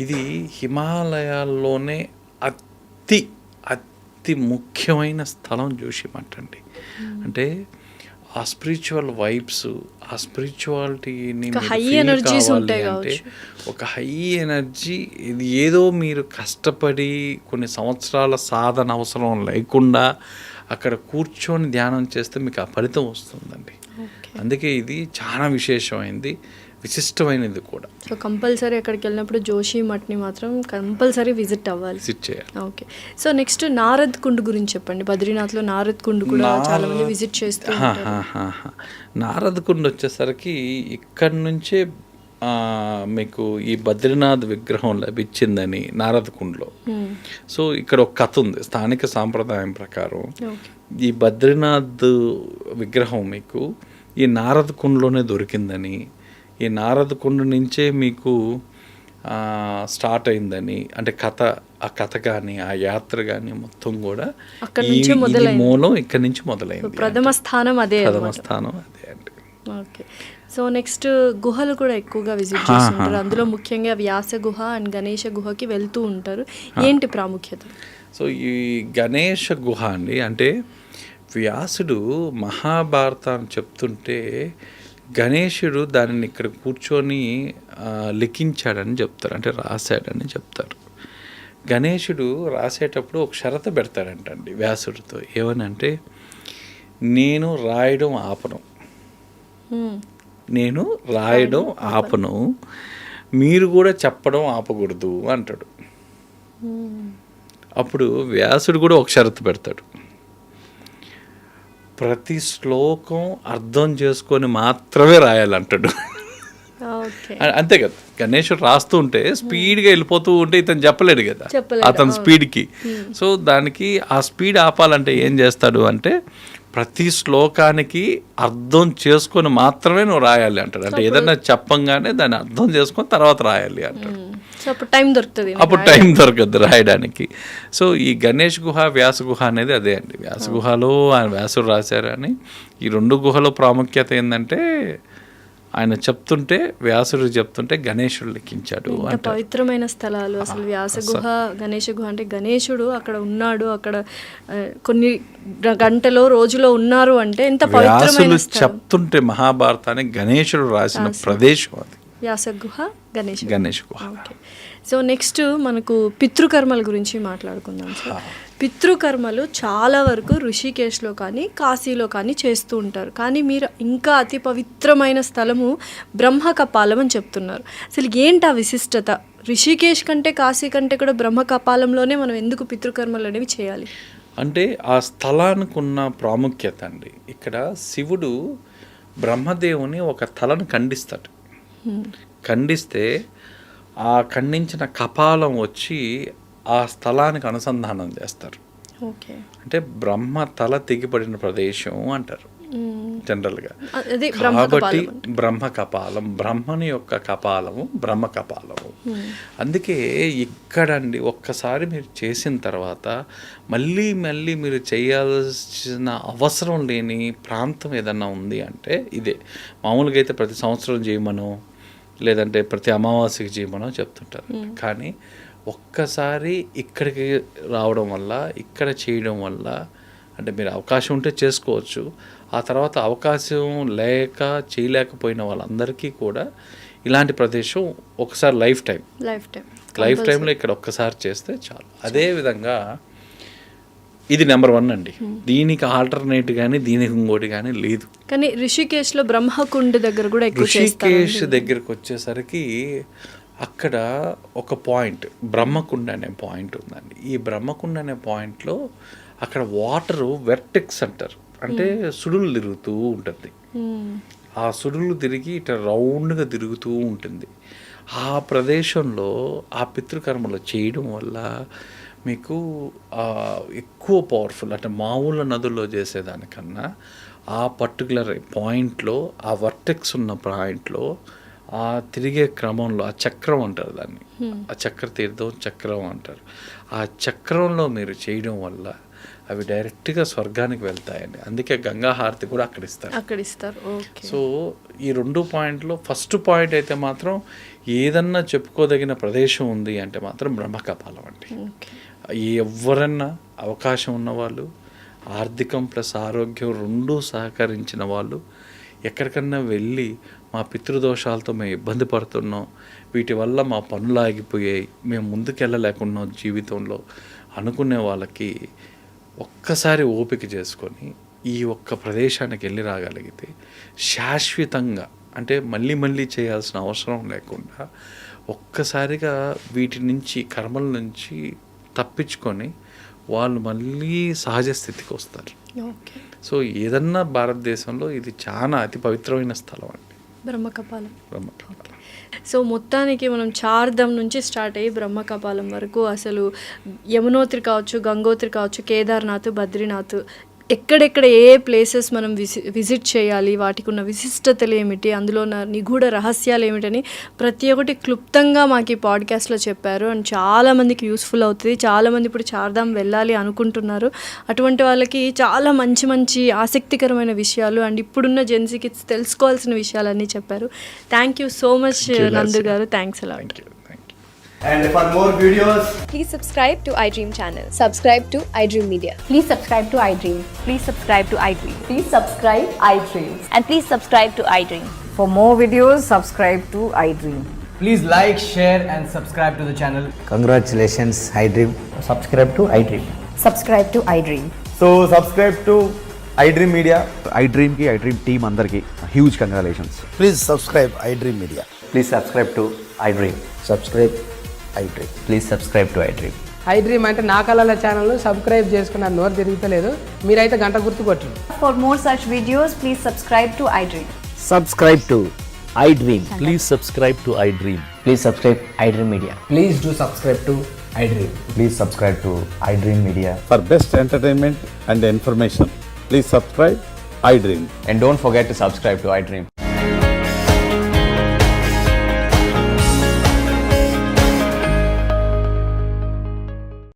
ఇది హిమాలయాల్లోనే అతి ముఖ్యమైన స్థలం జోషిమఠ్ అండి. అంటే ఆ స్పిరిచువల్ వైబ్స్, ఆ స్పిరిచువాలిటీని కావాలి అంటే ఒక హై ఎనర్జీ, ఇది ఏదో మీరు కష్టపడి కొన్ని సంవత్సరాల సాధన అవసరం లేకుండా అక్కడ కూర్చొని ధ్యానం చేస్తే మీకు ఆ ఫలితం వస్తుందండి. అందుకే ఇది చాలా విశేషమైనది, విశిష్టమైనది కూడా. సో కంపల్సరీ అక్కడికి వెళ్ళినప్పుడు జోషిమఠ్ని మాత్రం కంపల్సరీ విజిట్ చేయాలి. Okay. So next Narad Kund గురించి చెప్పండి. బద్రీనాథ్లో నారద్ కుండ్ కూడా చాలా మంది విజిట్ చేస్తూ ఉంటారు. నారద్ కుండ్ వచ్చేసరికి ఇక్కడి నుంచే మీకు ఈ బద్రీనాథ్ విగ్రహం లభించిందని నారద్ కుండ్లో. సో ఇక్కడ ఒక కథ ఉంది. స్థానిక సాంప్రదాయం ప్రకారం ఈ బద్రీనాథ్ విగ్రహం మీకు ఈ నారద్ కుండ్లోనే దొరికిందని, ఈ నారద్ కుండ్ నుంచే మీకు స్టార్ట్ అయిందని, అంటే ఆ కథ కానీ ఆ యాత్ర కానీ మొత్తం కూడా మూలం ఇక్కడి నుంచి మొదలైంది. ప్రథమ స్థానం అదే అండి. ఓకే. సో నెక్స్ట్ గుహలు కూడా ఎక్కువగా విజిట్ చేస్తుంటారు. అందులో ముఖ్యంగా వ్యాస గుహ అండ్ గణేష గుహకి వెళ్తూ ఉంటారు. ఏంటి ప్రాముఖ్యత? సో ఈ గణేష గుహ అండి, అంటే వ్యాసుడు మహాభారతాన్ని చెప్తుంటే గణేశుడు దానిని ఇక్కడ కూర్చొని లిఖించాడని చెప్తారు, అంటే రాశాడని చెప్తారు. గణేశుడు రాసేటప్పుడు ఒక షరత పెడతాడంటండి వ్యాసుడితో. ఏమనంటే, నేను రాయడం ఆపను, మీరు కూడా చెప్పడం ఆపకూడదు అంటాడు. అప్పుడు వ్యాసుడు కూడా ఒక షరతు పెడతాడు, ప్రతి శ్లోకం అర్థం చేసుకొని మాత్రమే రాయాలంటాడు. అంతే కదా, గణేశుడు రాస్తూ ఉంటే స్పీడ్గా వెళ్ళిపోతూ ఉంటే ఇతను చెప్పలేడు కదా అతని స్పీడ్కి. సో దానికి ఆ స్పీడ్ ఆపాలంటే ఏం చేస్తాడు అంటే, ప్రతి శ్లోకానికి అర్థం చేసుకొని మాత్రమే నువ్వు రాయాలి అంటాడు. అంటే ఏదైనా చెప్పంగానే దాన్ని అర్థం చేసుకొని తర్వాత రాయాలి అంటాడు. అప్పుడు టైం దొరకదు రాయడానికి. సో ఈ గణేష్ గుహ, వ్యాస గుహ అనేది అదే అండి. వ్యాస గుహలో ఆయన వ్యాసుడు రాశారని. ఈ రెండు గుహలో ప్రాముఖ్యత ఏంటంటే, ఆయన చెప్తుంటే, వ్యాసుడు చెప్తుంటే గణేశుడు లిఖించాడు. పవిత్రమైన స్థలాలు అసలు వ్యాస గుహ, గణేష గుహ. అంటే గణేశుడు అక్కడ ఉన్నాడు, అక్కడ కొన్ని గంటలో రోజులో ఉన్నారు అంటే ఎంత పవిత్రమైన స్థలం. చెప్తుంటే మహాభారతాన్ని గణేశుడు రాసిన ప్రదేశం అది వ్యాస గుహ, గణేష్ గుహ. సో నెక్స్ట్ మనకు పితృకర్మల గురించి మాట్లాడుకుందాం సార్. పితృకర్మలు చాలా వరకు ఋషికేశ్లో కానీ కాశీలో కానీ చేస్తూ ఉంటారు. కానీ మీరు ఇంకా అతి పవిత్రమైన స్థలము బ్రహ్మకపాలం అని చెప్తున్నారు. అసలు ఏంటి ఆ విశిష్టత? ఋషికేశ్ కంటే కాశీ కంటే కూడా బ్రహ్మకపాలంలోనే మనం ఎందుకు పితృకర్మలు అనేవి చేయాలి? అంటే ఆ స్థలానికి ఉన్న ప్రాముఖ్యత అండి. ఇక్కడ శివుడు బ్రహ్మదేవుని ఒక తలను ఖండిస్తాడు. ఖండిస్తే ఆ ఖండించిన కపాలం వచ్చి ఆ స్థలానికి అనుసంధానం చేస్తారు. అంటే బ్రహ్మ తల తెగిపడిన ప్రదేశం అంటారు. జనరల్గా. అది కాబట్టి బ్రహ్మ కపాలం, బ్రహ్మని యొక్క కపాలము బ్రహ్మ కపాలము. అందుకే ఇక్కడండి ఒక్కసారి మీరు చేసిన తర్వాత మళ్ళీ మళ్ళీ మీరు చేయాల్సిన అవసరం లేని ప్రాంతం ఏదన్నా ఉంది అంటే ఇదే. మామూలుగా అయితే ప్రతి సంవత్సరం చేయమనో లేదంటే ప్రతి అమావాస్యకి చేయమనో చెప్తుంటారు. కానీ ఒక్కసారి ఇక్కడికి రావడం వల్ల, ఇక్కడ చేయడం వల్ల, అంటే మీరు అవకాశం ఉంటే చేసుకోవచ్చు, ఆ తర్వాత అవకాశం లేక చేయలేకపోయిన వాళ్ళందరికీ కూడా ఇలాంటి ప్రదేశం ఒకసారి లైఫ్ టైంలో ఇక్కడ ఒక్కసారి చేస్తే చాలు. అదేవిధంగా ఇది నెంబర్ 1 అండి. దీనికి ఆల్టర్నేట్ కానీ దీనికి ఇంకోటి కానీ లేదు. కానీ రిషికేశ్లో బ్రహ్మకుండ్ దగ్గర కూడా ఎక్కువ రిషికేశ్ దగ్గరికి వచ్చేసరికి అక్కడ ఒక పాయింట్ బ్రహ్మకుండ అనే పాయింట్ ఉందండి. ఈ బ్రహ్మకుండ అనే పాయింట్లో అక్కడ వాటరు వెర్టెక్స్ అంటారు, అంటే సుడులు తిరుగుతూ ఉంటుంది. ఆ సుడులు తిరిగి ఇట్లా రౌండ్గా తిరుగుతూ ఉంటుంది. ఆ ప్రదేశంలో ఆ పితృకర్మలు చేయడం వల్ల మీకు ఎక్కువ పవర్ఫుల్, అంటే మామూలు నదుల్లో చేసేదానికన్నా ఆ పర్టికులర్ పాయింట్లో, ఆ వర్టెక్స్ ఉన్న పాయింట్లో, ఆ తిరిగే క్రమంలో ఆ చక్రం అంటారు దాన్ని, ఆ చక్ర తీర్థం చక్రం అంటారు. ఆ చక్రంలో మీరు చేయడం వల్ల అవి డైరెక్ట్గా స్వర్గానికి వెళ్తాయండి. అందుకే గంగా హారతి కూడా అక్కడ ఇస్తారు. సో ఈ 2 పాయింట్లో ఫస్ట్ పాయింట్ అయితే మాత్రం ఏదన్నా చెప్పుకోదగిన ప్రదేశం ఉంది అంటే మాత్రం బ్రహ్మకపాలం అండి. ఎవరన్నా అవకాశం ఉన్నవాళ్ళు, ఆర్థికం ప్లస్ ఆరోగ్యం 2 సహకరించిన వాళ్ళు ఎక్కడికన్నా వెళ్ళి మా పితృదోషాలతో మేము ఇబ్బంది పడుతున్నాం, వీటి వల్ల మా పనులు ఆగిపోయాయి, మేము ముందుకెళ్ళలేకున్నాం జీవితంలో అనుకునే వాళ్ళకి ఒక్కసారి ఓపిక చేసుకొని ఈ ఒక్క ప్రదేశానికి వెళ్ళి రాగలిగితే శాశ్వతంగా, అంటే మళ్ళీ మళ్ళీ చేయాల్సిన అవసరం లేకుండా ఒక్కసారిగా వీటి నుంచి, కర్మల నుంచి తప్పించుకొని వాళ్ళు మళ్ళీ సహజ స్థితికి వస్తారు. సో ఏదన్నా భారతదేశంలో ఇది చాలా అతి పవిత్రమైన స్థలం అండి బ్రహ్మకపాలం. సో మొత్తానికి మనం చార్ధామ్ నుంచి స్టార్ట్ అయ్యి బ్రహ్మకపాలం వరకు అసలు యమునోత్రి కావచ్చు, గంగోత్రి కావచ్చు, కేదార్నాథ్, బద్రీనాథ్, ఎక్కడెక్కడ ఏ ప్లేసెస్ మనం విజిట్ చేయాలి, వాటికి ఉన్న విశిష్టతలు ఏమిటి, అందులో ఉన్న నిగూఢ రహస్యాలు ఏమిటని ప్రతి ఒక్కటి క్లుప్తంగా మాకు ఈ పాడ్కాస్ట్లో చెప్పారు. అండ్ చాలామందికి యూస్ఫుల్ అవుతుంది. చాలామంది ఇప్పుడు చార్ధామ్ వెళ్ళాలి అనుకుంటున్నారు. అటువంటి వాళ్ళకి చాలా మంచి మంచి ఆసక్తికరమైన విషయాలు అండ్ ఇప్పుడున్న జెన్సీకి తెలుసుకోవాల్సిన విషయాలన్నీ చెప్పారు. థ్యాంక్ యూ సో మచ్ నందు గారు. Thanks a lot. And for more videos, please subscribe to iDream channel. Subscribe to iDream Media. Please subscribe to iDream. Please subscribe to iDream. Please subscribe iDream. And please subscribe to iDream. For more videos, subscribe to iDream. please like, share and subscribe to the channel. Congratulations, iDream. Subscribe to iDream. Subscribe to iDream. So subscribe to iDream Media. iDream ki iDream team andarki huge congratulations. Please subscribe iDream Media. Please subscribe to iDream. Subscribe iDream. Please subscribe to iDream. iDream అంటే నా కళల channel subscribe చేసుకున్న నోరు తిరుగుతలేదు, మీరైతే గంట గుర్తు కొట్టండి. For more such videos, please subscribe to iDream. Subscribe to iDream. Please subscribe to iDream. Please subscribe iDream Media. Please do subscribe to iDream. Please subscribe to iDream Media. For best entertainment and information, please subscribe iDream. And don't forget to subscribe to iDream.